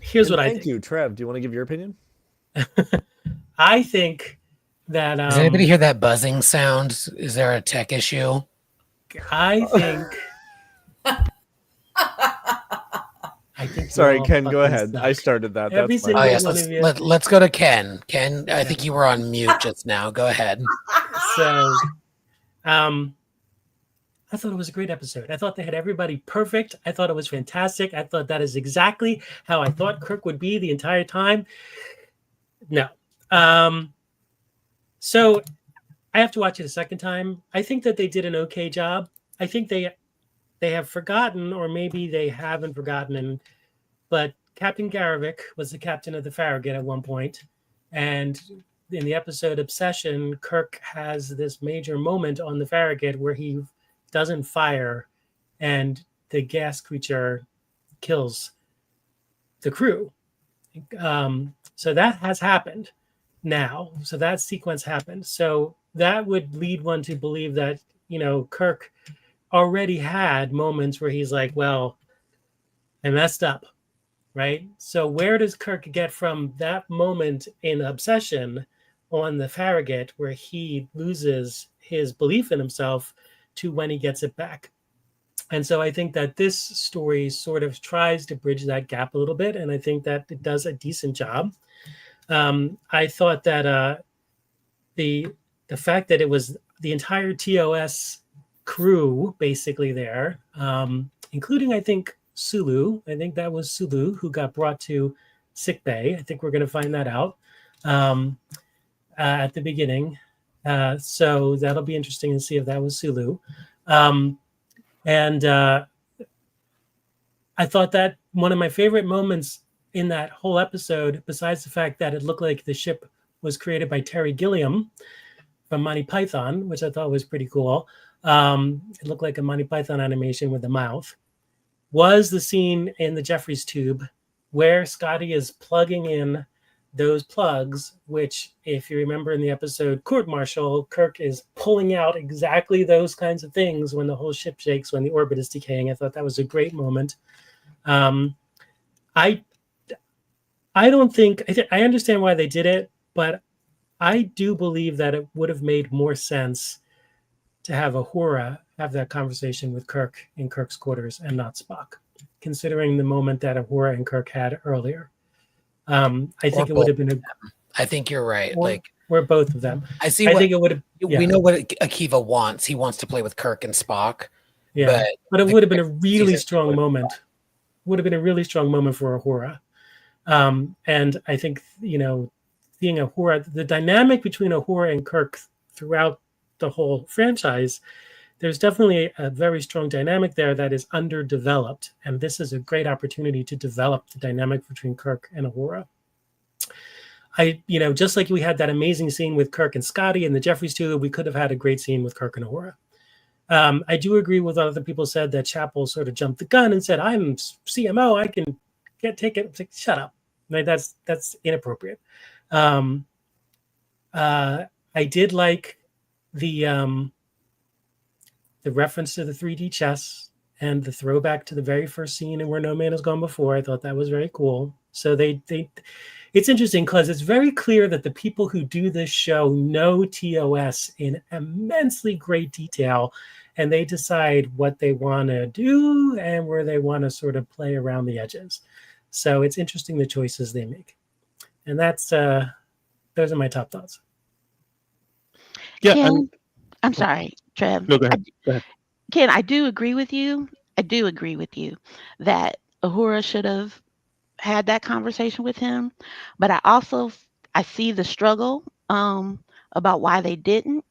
Speaker 5: here's what I think.
Speaker 3: Thank you, Trev. Do you want to give your opinion?
Speaker 5: I think that
Speaker 2: Does anybody hear that buzzing sound? Is there a tech issue?
Speaker 5: I think
Speaker 3: Sorry, Ken, go ahead. Suck. I started that.
Speaker 5: Every
Speaker 3: That's
Speaker 5: single
Speaker 2: yes,
Speaker 5: one of you.
Speaker 2: Let's go to Ken. Ken, I think you were on mute just now. Go ahead.
Speaker 5: So, I thought it was a great episode. I thought they had everybody perfect. I thought it was fantastic. I thought that is exactly how I thought Kirk would be the entire time. No. So I have to watch it a second time. I think that they did an okay job. I think they have forgotten, or maybe they haven't forgotten, but Captain Garavik was the captain of the Farragut at one point, and in the episode Obsession, Kirk has this major moment on the Farragut where he doesn't fire, and the gas creature kills the crew. So that has happened now. So that sequence happened. So that would lead one to believe that, Kirk already had moments where he's like, well, I messed up, right? So where does Kirk get from that moment in Obsession on the Farragut where he loses his belief in himself to when he gets it back? And so I think that this story sort of tries to bridge that gap a little bit, and I think that it does a decent job. I thought that the fact that it was the entire TOS crew basically there, including, I think, Sulu. I think that was Sulu who got brought to sickbay. I think we're going to find that out at the beginning. So that'll be interesting to see if that was Sulu. And I thought that one of my favorite moments in that whole episode, besides the fact that it looked like the ship was created by Terry Gilliam from Monty Python, which I thought was pretty cool. It looked like a Monty Python animation with a mouth. was the scene in the Jeffries tube where Scotty is plugging in those plugs, which, if you remember in the episode Court Martial, Kirk is pulling out exactly those kinds of things when the whole ship shakes, when the orbit is decaying. I thought that was a great moment. I don't think, I understand why they did it, but I do believe that it would have made more sense to have Uhura have that conversation with Kirk in Kirk's quarters and not Spock, considering the moment that Uhura and Kirk had earlier. I think it would have been
Speaker 2: I think you're right.
Speaker 5: We're both of them.
Speaker 2: I see.
Speaker 5: I think it would have. Yeah.
Speaker 2: We know what Akiva wants. He wants to play with Kirk and Spock.
Speaker 5: Yeah, but it would have been a really strong moment. Would have been a really strong moment for Uhura. And I think, seeing Uhura, the dynamic between Uhura and Kirk throughout the whole franchise, there's definitely a very strong dynamic there that is underdeveloped. And this is a great opportunity to develop the dynamic between Kirk and Uhura. Just like we had that amazing scene with Kirk and Scotty and the Jeffries too, we could have had a great scene with Kirk and Uhura. I do agree with what other people said that Chapel sort of jumped the gun and said, "I'm CMO, I can take it." It's like, shut up. Like, that's inappropriate. I did like the reference to the 3D chess and the throwback to the very first scene in Where No Man Has Gone Before. I thought that was very cool. So it's interesting because it's very clear that the people who do this show know TOS in immensely great detail, and they decide what they want to do and where they want to sort of play around the edges. So it's interesting the choices they make. And that's those are my top thoughts.
Speaker 9: Yeah.
Speaker 8: Ken, I'm sorry, Trev.
Speaker 9: No, go ahead. Go ahead.
Speaker 8: Ken, I do agree with you. I do agree with you that Uhura should have had that conversation with him. But I see the struggle about why they didn't.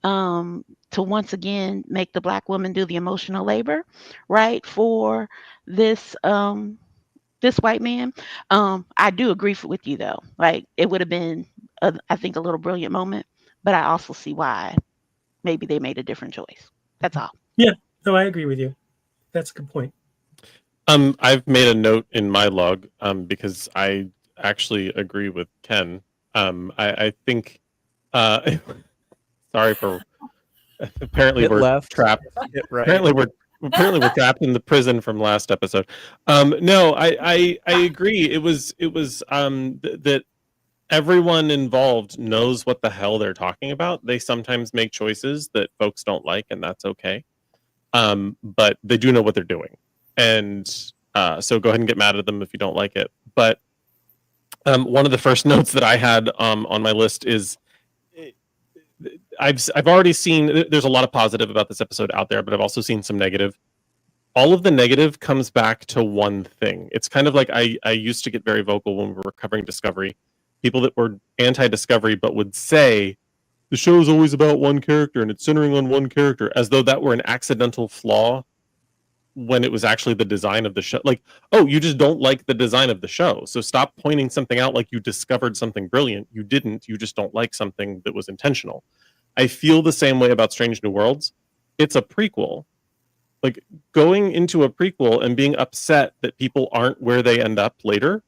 Speaker 8: To once again make the Black woman do the emotional labor, right, for this this white man. I do agree with you though. Like, it would have been, I think, a little brilliant moment. But I also see why maybe they made a different choice. That's all.
Speaker 5: Yeah, no, I agree with you. That's a good point.
Speaker 9: I've made a note in my log because I actually agree with Ken. I think. Sorry for. Apparently we're trapped.
Speaker 3: Right.
Speaker 9: Apparently we're trapped in the prison from last episode. No, I agree. It was that everyone involved knows what the hell they're talking about. They sometimes make choices that folks don't like, and that's okay. But they do know what they're doing, and so go ahead and get mad at them if you don't like it. But one of the first notes that I had on my list is I've already seen there's a lot of positive about this episode out there, but I've also seen some negative. All of the negative comes back to one thing. It's kind of like I used to get very vocal when we were covering Discovery. People that were anti-Discovery but would say the show is always about one character and it's centering on one character, as though that were an accidental flaw when it was actually the design of the show. Like, oh, you just don't like the design of the show, so stop pointing something out like you discovered something brilliant. You didn't. You just don't like something that was intentional. I feel the same way about Strange New Worlds. It's a prequel. Like, going into a prequel and being upset that people aren't where they end up later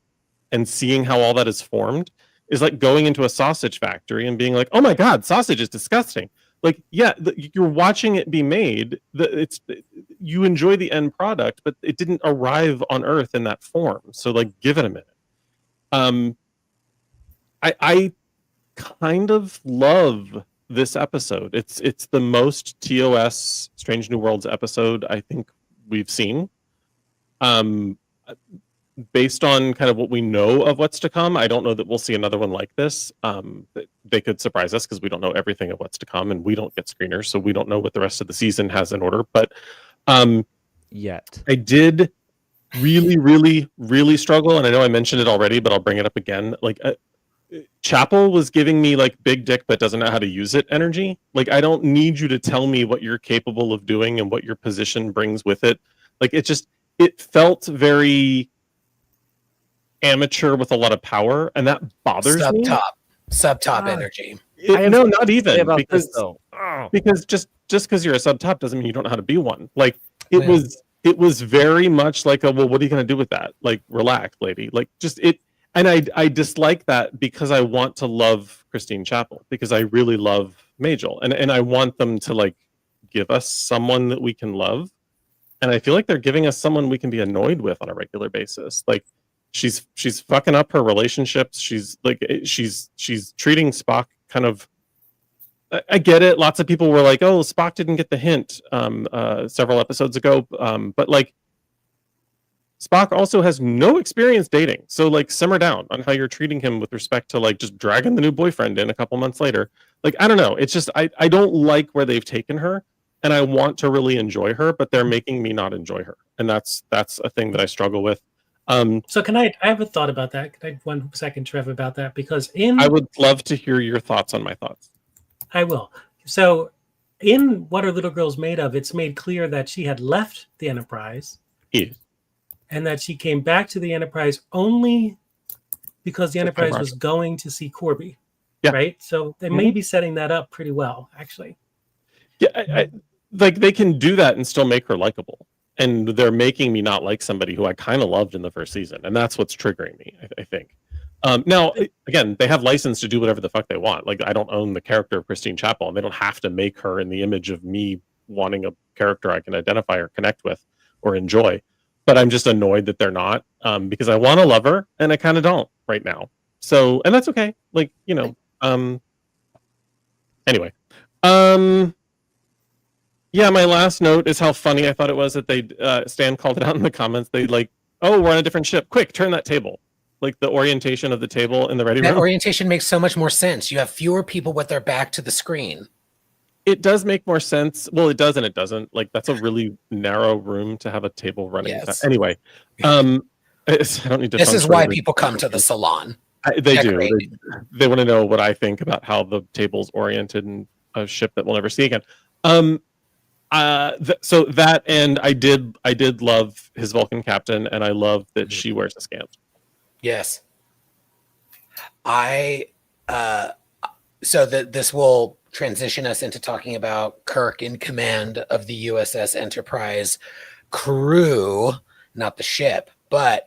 Speaker 9: and seeing how all that is formed is like going into a sausage factory and being like, oh my God, sausage is disgusting. Like, yeah, you're watching it be made. You enjoy the end product, but it didn't arrive on Earth in that form. So, like, give it a minute. I kind of love this episode. It's the most TOS Strange New Worlds episode I think we've seen. Based on kind of what we know of what's to come, I don't know that we'll see another one like this. They could surprise us because we don't know everything of what's to come, and we don't get screeners, so we don't know what the rest of the season has in order. But
Speaker 3: yet
Speaker 9: I did really, really, really struggle, and I know I mentioned it already, but I'll bring it up again. Like, Chapel was giving me like big dick but doesn't know how to use it energy. Like, I don't need you to tell me what you're capable of doing and what your position brings with it. Like, it felt very amateur with a lot to and that bothers me.
Speaker 2: Subtop energy.
Speaker 9: No, not even
Speaker 3: about
Speaker 9: because
Speaker 3: this, though.
Speaker 9: Because just because you're a sub top doesn't mean you don't know how to be one. Like, it was it was very much like a, well, what are you going to do with that? Like, relax, lady. Like, just it. And I dislike that because I want to love Christine Chapel, because I really love Majel, and I want them to like give us someone that we can love. And I feel like they're giving us someone we can be annoyed with on a regular basis. Like, she's fucking up her relationships. She's treating Spock kind of. I get it. Lots of people were like, "Oh, Spock didn't get the hint," several episodes ago. But like, Spock also has no experience dating, so like, simmer down on how you're treating him with respect to like just dragging the new boyfriend in a couple months later. Like, I don't know. It's just I don't like where they've taken her, and I want to really enjoy her, but they're making me not enjoy her, and that's a thing that I struggle with.
Speaker 5: So can I have a thought about that? Can I have 1 second, Trev, about that? Because
Speaker 9: I would love to hear your thoughts on my thoughts.
Speaker 5: I will. So in What Are Little Girls Made Of, it's made clear that she had left the Enterprise.
Speaker 9: Yeah.
Speaker 5: And that she came back to the Enterprise only because the Enterprise was going to see Corby.
Speaker 9: Yeah.
Speaker 5: Right? So they may be setting that up pretty well, actually.
Speaker 9: Yeah, I like, they can do that and still make her likable. And they're making me not like somebody who I kind of loved in the first season. And that's what's triggering me, I think. Now, again, they have license to do whatever the fuck they want. Like, I don't own the character of Christine Chapel, and they don't have to make her in the image of me wanting a character I can identify or connect with or enjoy. But I'm just annoyed that they're not, because I want to love her, and I kind of don't right now. So, and that's okay. Like, you know, anyway. Yeah, my last note is how funny I thought it was that they, Stan called it out in the comments. They like, oh, we're on a different ship. Quick, turn that table. Like, the orientation of the table in the ready room.
Speaker 2: That orientation makes so much more sense. You have fewer people with their back to the screen.
Speaker 9: It does make more sense. Well, it does and it doesn't. Like, that's a really narrow room to have a table running.
Speaker 2: Yes.
Speaker 9: Anyway, I don't need to.
Speaker 2: This is why people come to the salon.
Speaker 9: They do. They want to know what I think about how the table's oriented in a ship that we'll never see again. So that, and I did love his Vulcan captain, and I love that she wears a scant.
Speaker 2: Yes. So that this will transition us into talking about Kirk in command of the USS Enterprise crew, not the ship, but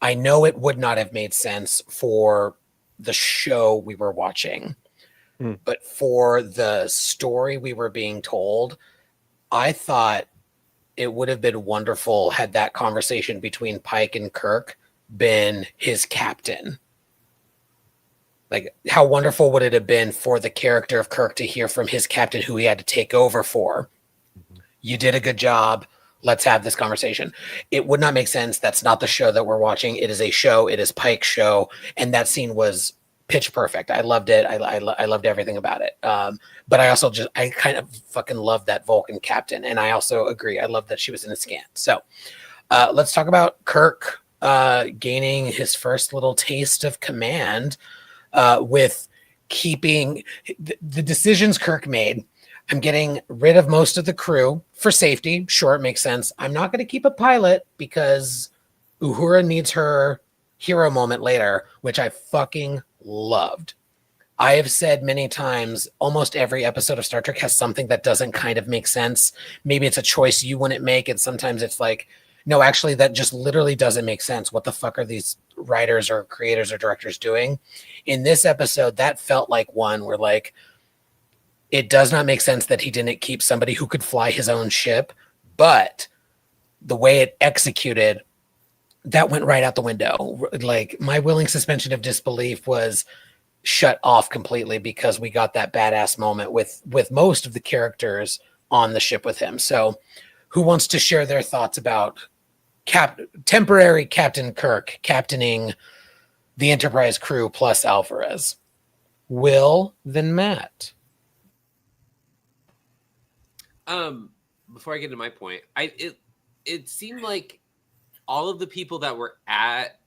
Speaker 2: I know it would not have made sense for the show we were watching, but for the story we were being told, I thought it would have been wonderful had that conversation between Pike and Kirk been his captain. Like, how wonderful would it have been for the character of Kirk to hear from his captain who he had to take over for? You did a good job. Let's have this conversation. It would not make sense. That's not the show that we're watching. It is a show. It is Pike's show. And that scene was pitch perfect. I loved it. I loved everything about it. But I kind of fucking love that Vulcan captain. And I also agree. I love that she was in a scant. So let's talk about Kirk gaining his first little taste of command with keeping the decisions Kirk made. I'm getting rid of most of the crew for safety. Sure, it makes sense. I'm not going to keep a pilot because Uhura needs her hero moment later, which I fucking loved. I have said many times, almost every episode of Star Trek has something that doesn't kind of make sense. Maybe it's a choice you wouldn't make, and sometimes it's like, no, actually, that just literally doesn't make sense. What the fuck are these writers or creators or directors doing? In this episode, that felt like one where, like, it does not make sense that he didn't keep somebody who could fly his own ship, but the way it executed, that went right out the window. Like, my willing suspension of disbelief was shut off completely because we got that badass moment with most of the characters on the ship with him. So who wants to share their thoughts about temporary Captain Kirk captaining the Enterprise crew plus Alvarez? Will, then Matt.
Speaker 4: Before I get to my point, it seemed like all of the people that were at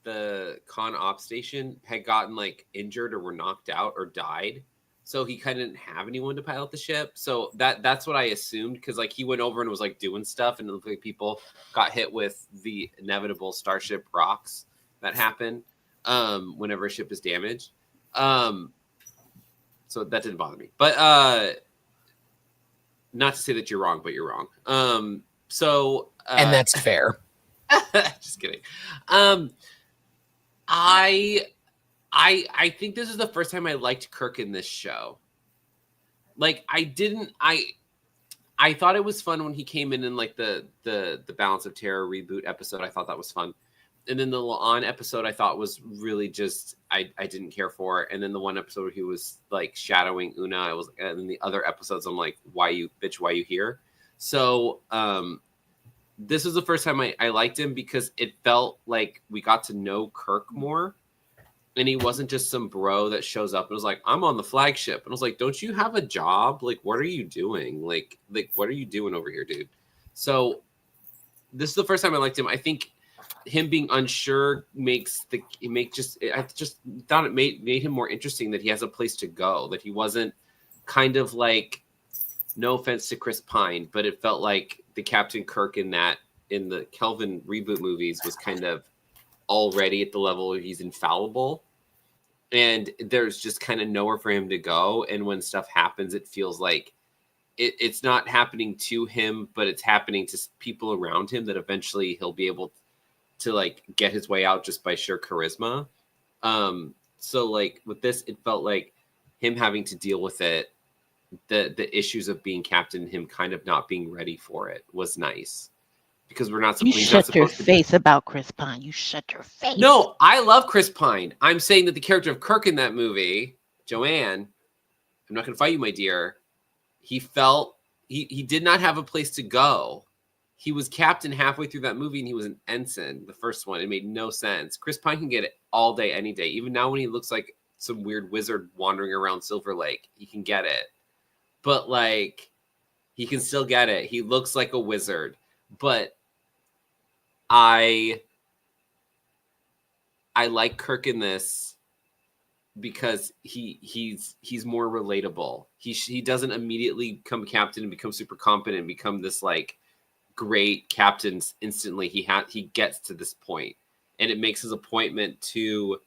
Speaker 4: the con op station had gotten like injured or were knocked out or died, so he kind of didn't have anyone to pilot the ship. So that's what I assumed, because like he went over and was like doing stuff, and it looked like people got hit with the inevitable starship rocks that happen whenever a ship is damaged. So that didn't bother me, but not to say that you're wrong, but you're wrong. So
Speaker 2: and that's fair.
Speaker 4: Just kidding. I think this is the first time I liked Kirk in this show. Like I thought it was fun when he came in like the Balance of Terror reboot episode. I thought that was fun. And then the Salon episode I thought was really just I didn't care for. And then the one episode where he was like shadowing Una, and then the other episodes I'm like, why you here? So this was the first time I liked him because it felt like we got to know Kirk more. And he wasn't just some bro that shows up and was like, I'm on the flagship. And I was like, don't you have a job? Like, what are you doing? Like what are you doing over here, dude? So this is the first time I liked him. I think him being unsure I just thought it made him more interesting, that he has a place to go, that he wasn't kind of like, no offense to Chris Pine, but it felt like the Captain Kirk in the Kelvin reboot movies was kind of already at the level where he's infallible. And there's just kind of nowhere for him to go. And when stuff happens, it feels like it's not happening to him, but it's happening to people around him, that eventually he'll be able to like get his way out just by sheer charisma. So like with this, it felt like him having to deal with it, the issues of being captain, him kind of not being ready for it was nice. Because we're not.
Speaker 8: You shut your face about Chris Pine. You shut your face.
Speaker 4: No, I love Chris Pine. I'm saying that the character of Kirk in that movie, Joanne, I'm not going to fight you, my dear. He felt he did not have a place to go. He was captain halfway through that movie, and he was an ensign. The first one, it made no sense. Chris Pine can get it all day, any day. Even now, when he looks like some weird wizard wandering around Silver Lake, he can get it. But like, he can still get it. He looks like a wizard, but. I like Kirk in this because he's more relatable. He doesn't immediately become captain and become super competent and become this like great captain instantly. He gets to this point, and it makes his appointment to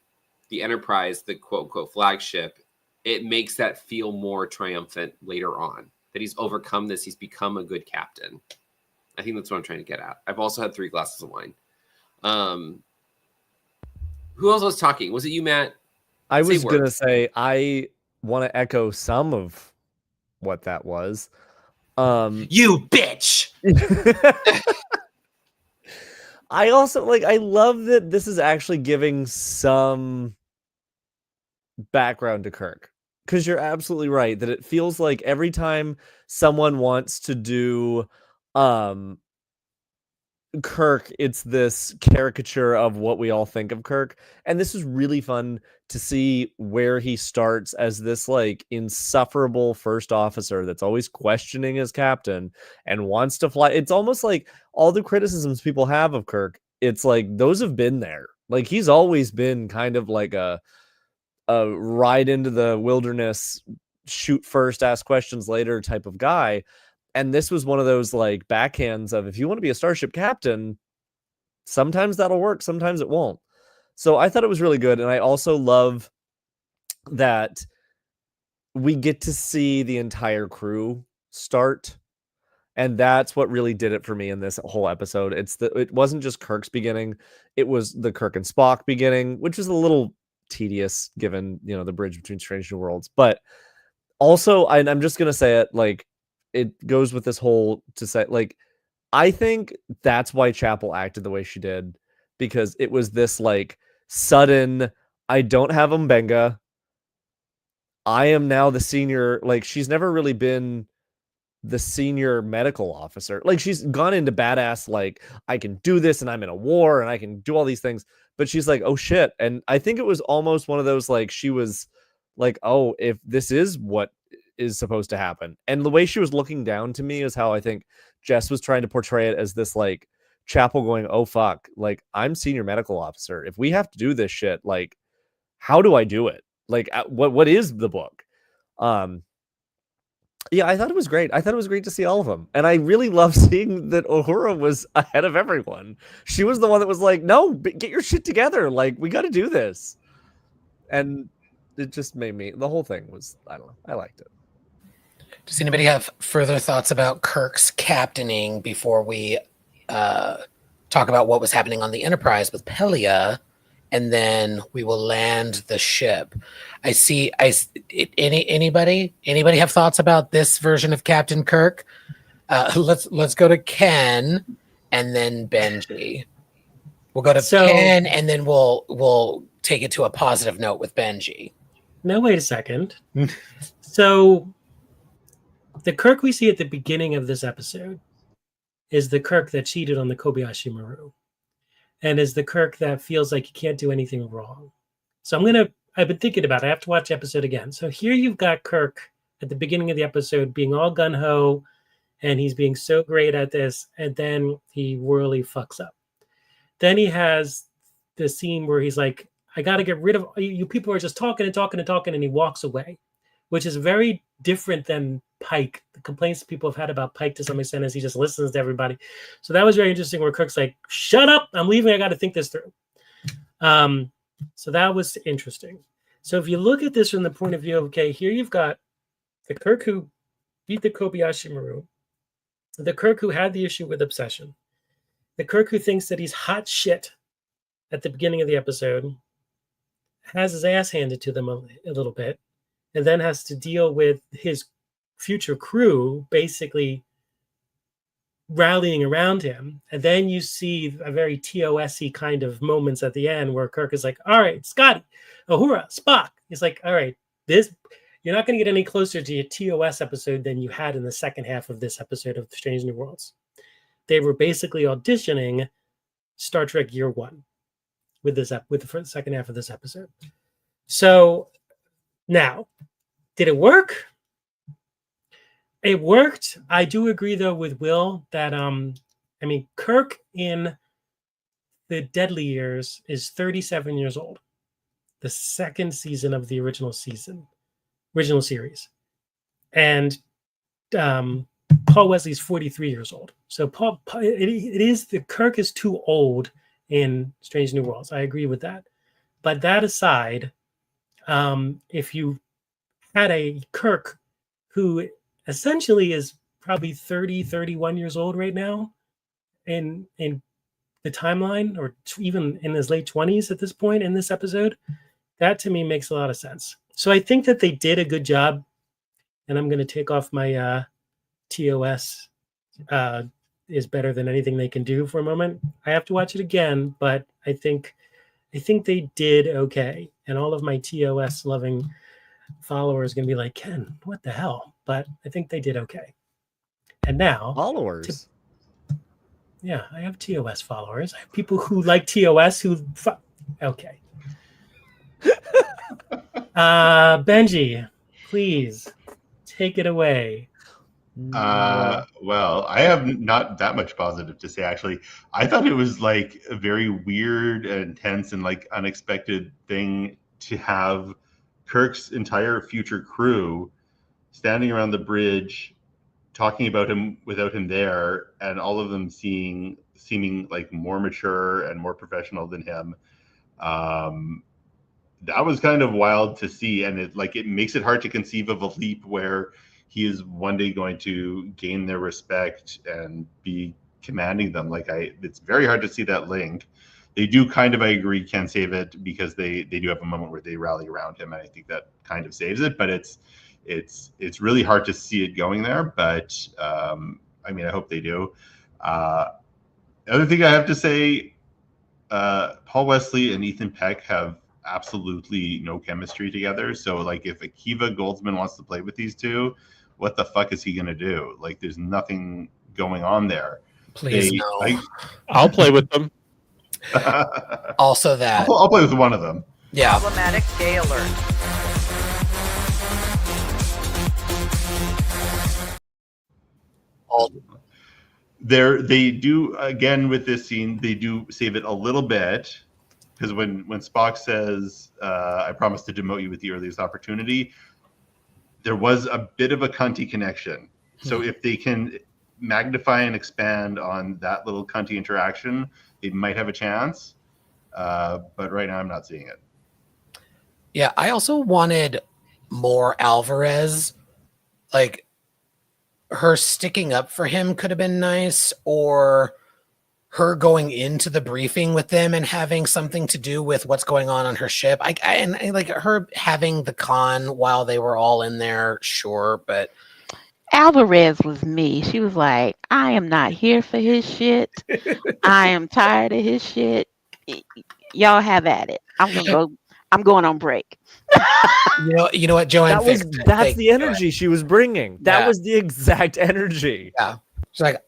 Speaker 4: the Enterprise, the quote unquote flagship. It makes that feel more triumphant later on, that he's overcome this. He's become a good captain. I think that's what I'm trying to get at. I've also had 3 glasses of wine. Who else was talking? Was it you, Matt?
Speaker 3: I was going to say, I want to echo some of what that was.
Speaker 4: You bitch!
Speaker 3: I also I love that this is actually giving some background to Kirk. Because you're absolutely right that it feels like every time someone wants to do Kirk, it's this caricature of what we all think of Kirk. And this is really fun to see where he starts as this like insufferable first officer that's always questioning his captain and wants to fly. It's almost like all the criticisms people have of Kirk, it's like those have been there. Like he's always been kind of like a ride into the wilderness, shoot first, ask questions later type of guy. And this was one of those like backhands of, if you want to be a starship captain, sometimes that'll work, sometimes it won't. So I thought it was really good. And I also love that we get to see the entire crew start. And that's what really did it for me in this whole episode. It wasn't just Kirk's beginning. It was the Kirk and Spock beginning, which was a little tedious given, the bridge between Strange New Worlds. But also, I'm just going to say it, like, it goes with this whole to say, like, I think that's why Chapel acted the way she did, because it was this like sudden, I don't have Mbenga. I am now the senior, like she's never really been the senior medical officer. Like she's gone into badass, like I can do this and I'm in a war and I can do all these things, but she's like, oh shit. And I think it was almost one of those, like, she was like, oh, if this is what is supposed to happen. And the way she was looking down to me is how I think Jess was trying to portray it, as this like Chapel going, oh fuck, like I'm senior medical officer. If we have to do this shit, like how do I do it? Like what is the book? Yeah, I thought it was great. I thought it was great to see all of them. And I really love seeing that Uhura was ahead of everyone. She was the one that was like, no, get your shit together. Like, we got to do this. And it just made me, the whole thing was, I don't know, I liked it.
Speaker 2: Does anybody have further thoughts about Kirk's captaining before we talk about what was happening on the Enterprise with Pelia, and then we will land the ship? Anybody have thoughts about this version of Captain Kirk? Let's go to Ken and then Benji. We'll go to Ken and then we'll take it to a positive note with Benji.
Speaker 5: Now wait a second. So the Kirk we see at the beginning of this episode is the Kirk that cheated on the Kobayashi Maru, and is the Kirk that feels like he can't do anything wrong. So I've been thinking about it. I have to watch the episode again. So here you've got Kirk at the beginning of the episode being all gun-ho, and he's being so great at this, and then he royally fucks up. Then he has the scene where he's like, I got to get rid of you. People are just talking and talking and talking, and he walks away, which is very different than Pike. The complaints people have had about Pike to some extent is he just listens to everybody. So that was very interesting where Kirk's like, shut up, I'm leaving, I got to think this through. So that was interesting. So if you look at this from the point of view of, okay, here you've got the Kirk who beat the Kobayashi Maru, the Kirk who had the issue with obsession, the Kirk who thinks that he's hot shit at the beginning of the episode, has his ass handed to them a little bit, and then has to deal with his future crew basically rallying around him. And then you see a very TOS-y kind of moments at the end where Kirk is like, all right, Scotty, Uhura, Spock. He's like, all right, you're not going to get any closer to your TOS episode than you had in the second half of this episode of Strange New Worlds. They were basically auditioning Star Trek Year One with the second half of this episode. So now, did it work? It worked. I do agree, though, with Will that, Kirk in the Deadly Years is 37 years old. The second season of the original series. And Paul Wesley's 43 years old. So the Kirk is too old in Strange New Worlds. I agree with that. But that aside, if you had a Kirk who essentially is probably 30, 31 years old right now in the timeline, or even in his late 20s at this point in this episode, that to me makes a lot of sense. So I think that they did a good job, and I'm going to take off my TOS is better than anything they can do for a moment. I have to watch it again, but I think they did okay. And all of my TOS loving followers are going to be like, Ken, what the hell? But I think they did okay. And now
Speaker 3: followers.
Speaker 5: Yeah, I have TOS followers. I have people who like TOS okay. Benji, please take it away.
Speaker 6: Well, I have not that much positive to say, actually. I thought it was like a very weird and intense and like unexpected thing to have Kirk's entire future crew standing around the bridge talking about him without him there, and all of them seeming like more mature and more professional than him. That was kind of wild to see, and it makes it hard to conceive of a leap where he is one day going to gain their respect and be commanding them. It's very hard to see that link. They do kind of, I agree, can save it because they do have a moment where they rally around him, and I think that kind of saves it. But it's really hard to see it going there. But I hope they do. The other thing I have to say, Paul Wesley and Ethan Peck have absolutely no chemistry together. So if Akiva Goldsman wants to play with these two, what the fuck is he gonna do? There's nothing going on there.
Speaker 2: Please no.
Speaker 9: I'll play with them.
Speaker 2: Also that.
Speaker 6: I'll play with one of them.
Speaker 2: Yeah.
Speaker 11: Problematic gay alert.
Speaker 6: They do, again with this scene, they do save it a little bit, because when Spock says, I promise to demote you with the earliest opportunity, there was a bit of a cunty connection. So if they can magnify and expand on that little cunty interaction, they might have a chance. But right now I'm not seeing it.
Speaker 2: Yeah, I also wanted more Alvarez. her sticking up for him could have been nice, or her going into the briefing with them and having something to do with what's going on her ship. And like her having the con while they were all in there, sure, but
Speaker 8: Alvarez was me. She was like, I am not here for his shit. I am tired of his shit. Y'all have at it. I'm going on break.
Speaker 2: you know what, Joanne?
Speaker 3: That's the energy she was bringing. That was the exact energy.
Speaker 2: Yeah. She's like,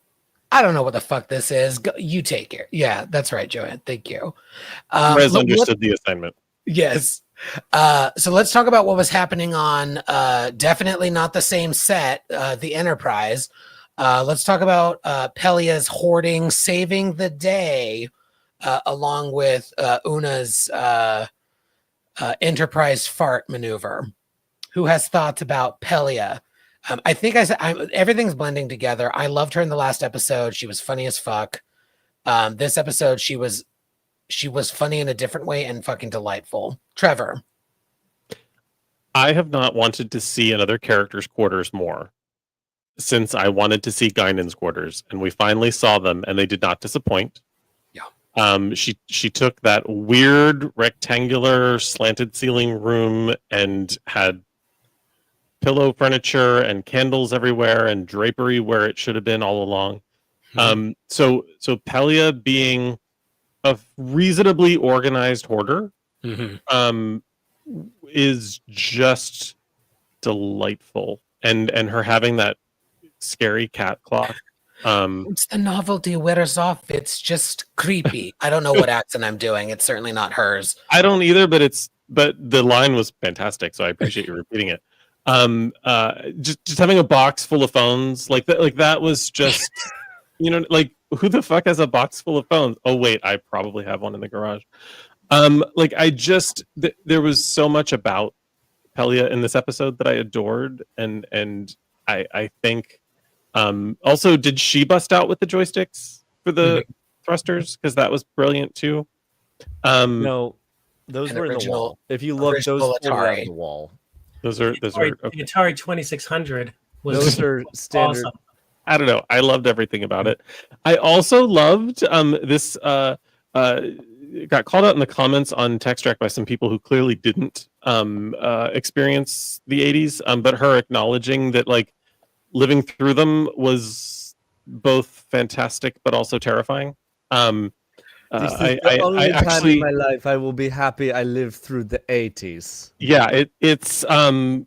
Speaker 2: I don't know what the fuck this is. You take it. Yeah, that's right, Joanne. Thank you.
Speaker 9: Rez understood the assignment.
Speaker 2: Yes. So let's talk about what was happening on definitely not the same set, the Enterprise. Let's talk about Pelia's hoarding, saving the day, along with Una's Enterprise fart maneuver. Who has thoughts about Pelia? I think everything's blending together. I loved her in the last episode. She was funny as fuck. This episode, she was funny in a different way and fucking delightful. Trevor.
Speaker 9: I have not wanted to see another character's quarters more since I wanted to see Guinan's quarters, and we finally saw them, and they did not disappoint.
Speaker 2: Yeah.
Speaker 9: She took that weird rectangular slanted ceiling room and had pillow furniture and candles everywhere and drapery where it should have been all along.
Speaker 2: Mm-hmm.
Speaker 9: So Pelia being a reasonably organized hoarder is just delightful, and her having that scary cat clock.
Speaker 2: It's the novelty wears off. It's just creepy. I don't know what accent I'm doing. It's certainly not hers.
Speaker 9: I don't either, but the line was fantastic, so I appreciate you repeating it. Just having a box full of phones like that was just like, who the fuck has a box full of phones? Oh wait, I probably have one in the garage. There was so much about Pelia in this episode that I adored, and I think also, did she bust out with the joysticks for the thrusters? Because that was brilliant too.
Speaker 3: No, those were in the wall. If you look, those are on the wall.
Speaker 9: Those are okay.
Speaker 5: The Atari 2600 was
Speaker 3: those are standard.
Speaker 5: awesome.
Speaker 9: I don't know. I loved everything about it. I also loved this. Got called out in the comments on Text Track by some people who clearly didn't experience the 80s, but her acknowledging that like living through them was both fantastic but also terrifying.
Speaker 3: This is the only time in my life I will be happy I lived through the 80s.
Speaker 9: Yeah, it's
Speaker 5: that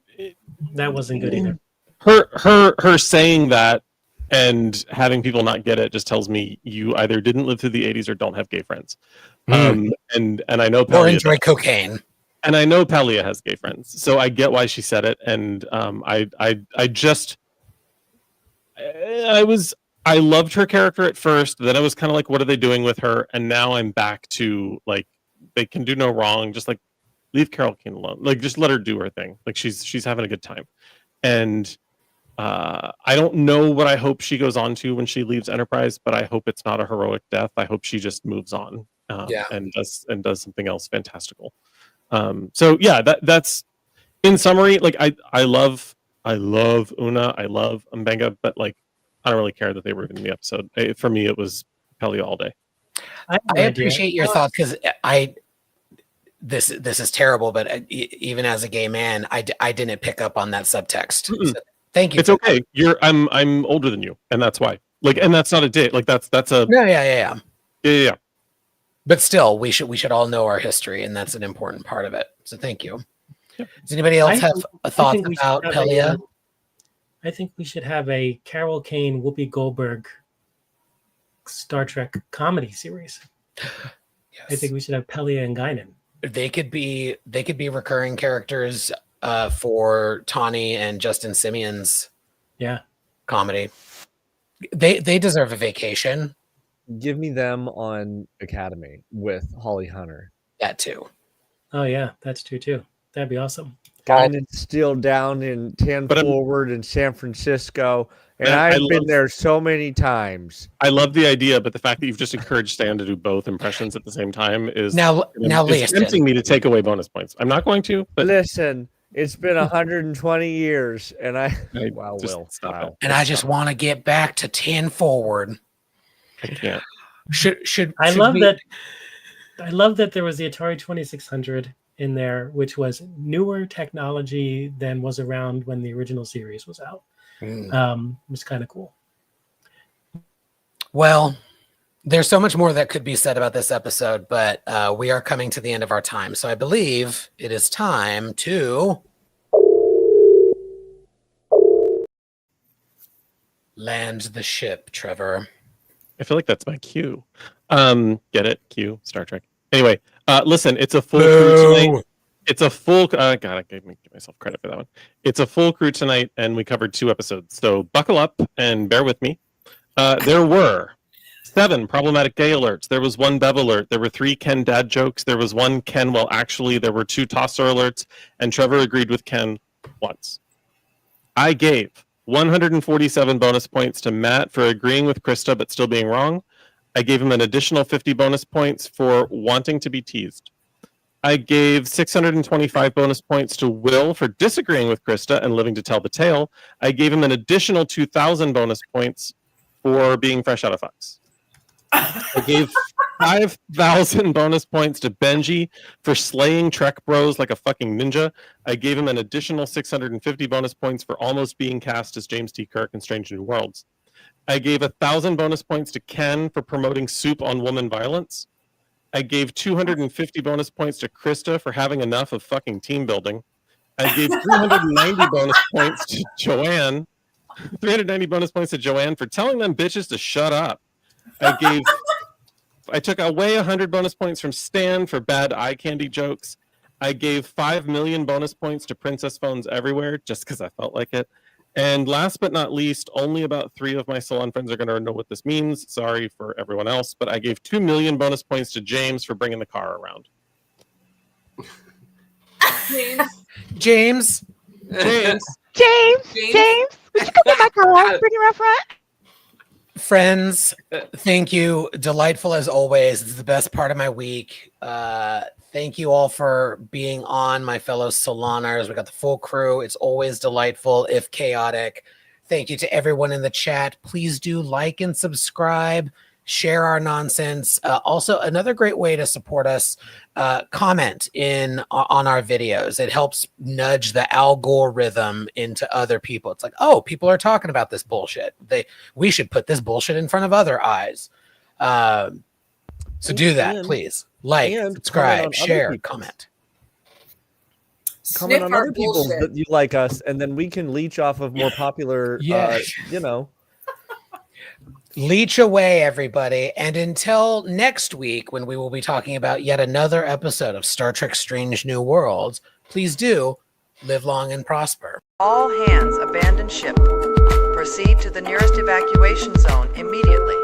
Speaker 5: wasn't good either.
Speaker 9: Her saying that and having people not get it just tells me you either didn't live through the 80s or don't have gay friends. And I know Pelia
Speaker 2: or enjoy cocaine.
Speaker 9: And I know Pelia has gay friends, so I get why she said it. And I loved her character at first. Then I was kind of like, what are they doing with her? And now I'm back to like, they can do no wrong. Just like leave Carol Kane alone. Like just let her do her thing. Like she's having a good time. And I don't know what I hope she goes on to when she leaves Enterprise, but I hope it's not a heroic death. I hope she just moves on and does something else fantastical. So yeah, that's in summary. Like I love Una, I love Mbenga, but like I don't really care that they were in the episode. For me, it was Pelia all day.
Speaker 2: I appreciate your thoughts because this is terrible, but even as a gay man, I didn't pick up on that subtext. So thank you.
Speaker 9: It's okay. I'm older than you, and that's why. Like, and that's not a date. Like that's a
Speaker 2: yeah. But still, we should all know our history, and that's an important part of it. So thank you.
Speaker 9: Yeah.
Speaker 2: Does anybody else have a thought about Pelia?
Speaker 5: I think we should have a Carol Kane, Whoopi Goldberg Star Trek comedy series.
Speaker 2: Yes.
Speaker 5: I think we should have Pelia and Guinan.
Speaker 2: They could be recurring characters for Tawny and Justin Simeon's comedy. They deserve a vacation.
Speaker 3: Give me them on Academy with Holly Hunter.
Speaker 2: That too.
Speaker 5: Oh yeah, that's true too. That'd be awesome.
Speaker 3: Guinan's still down in 10 Forward in San Francisco, and I've been there so many times.
Speaker 9: I love the idea, but the fact that you've just encouraged Stan to do both impressions at the same time is
Speaker 2: now
Speaker 9: tempting me to take away bonus points. I'm not going to, but
Speaker 3: listen, It's been 120 years, and wow,
Speaker 9: just
Speaker 3: Will,
Speaker 9: stop
Speaker 3: wow.
Speaker 9: it.
Speaker 2: And I just want to get back to 10 forward.
Speaker 9: I can't.
Speaker 5: I love that. I love that there was the Atari 2600 in there, which was newer technology than was around when the original series was out. It was kind of cool.
Speaker 2: Well, there's so much more that could be said about this episode, but we are coming to the end of our time. So I believe it is time to land the ship, Trevor.
Speaker 9: I feel like that's my cue. Get it? Cue, Star Trek. Anyway, listen, it's a full crew tonight. It's a full. God, I give myself credit for that one. It's a full crew tonight, and we covered 2 episodes. So buckle up and bear with me. There were 7 problematic gay alerts. There was 1 Bev alert. There were 3 Ken dad jokes. There was 1 Ken. Well, actually, there were 2 tosser alerts, and Trevor agreed with Ken once. I gave 147 bonus points to Matt for agreeing with Krista but still being wrong. I gave him an additional 50 bonus points for wanting to be teased. I gave 625 bonus points to Will for disagreeing with Krista and living to tell the tale. I gave him an additional 2,000 bonus points for being fresh out of Fox. I gave 5,000 bonus points to Benji for slaying Trek Bros like a fucking ninja. I gave him an additional 650 bonus points for almost being cast as James T. Kirk in Strange New Worlds. I gave 1,000 bonus points to Ken for promoting soup on woman violence. I gave 250 bonus points to Krista for having enough of fucking team building. I gave 390 bonus points to Joanne. 390 bonus points to Joanne for telling them bitches to shut up. I took away 100 bonus points from Stan for bad eye candy jokes. I gave 5 million bonus points to Princess Phones Everywhere just because I felt like it. And last but not least, only about 3 of my Salon friends are going to know what this means. Sorry for everyone else, but I gave 2 million bonus points to James for bringing the car around.
Speaker 2: James.
Speaker 8: James, would you go get my car? Bring it up front.
Speaker 2: Friends, thank you. Delightful as always. It's the best part of my week. Thank you all for being on, my fellow Saloners. We got the full crew. It's always delightful, if chaotic. Thank you to everyone in the chat. Please do like and subscribe. Share our nonsense. Also, another great way to support us, comment on our videos. It helps nudge the algorithm into other people. It's like, oh, people are talking about this bullshit. We should put this bullshit in front of other eyes. So do that, please. Like, subscribe, share, comment.
Speaker 3: Comment on other people that you like us, and then we can leech off of more popular,
Speaker 2: Leech away, everybody. And until next week, when we will be talking about yet another episode of Star Trek Strange New Worlds, please do live long and prosper.
Speaker 11: All hands abandon ship. Proceed to the nearest evacuation zone immediately.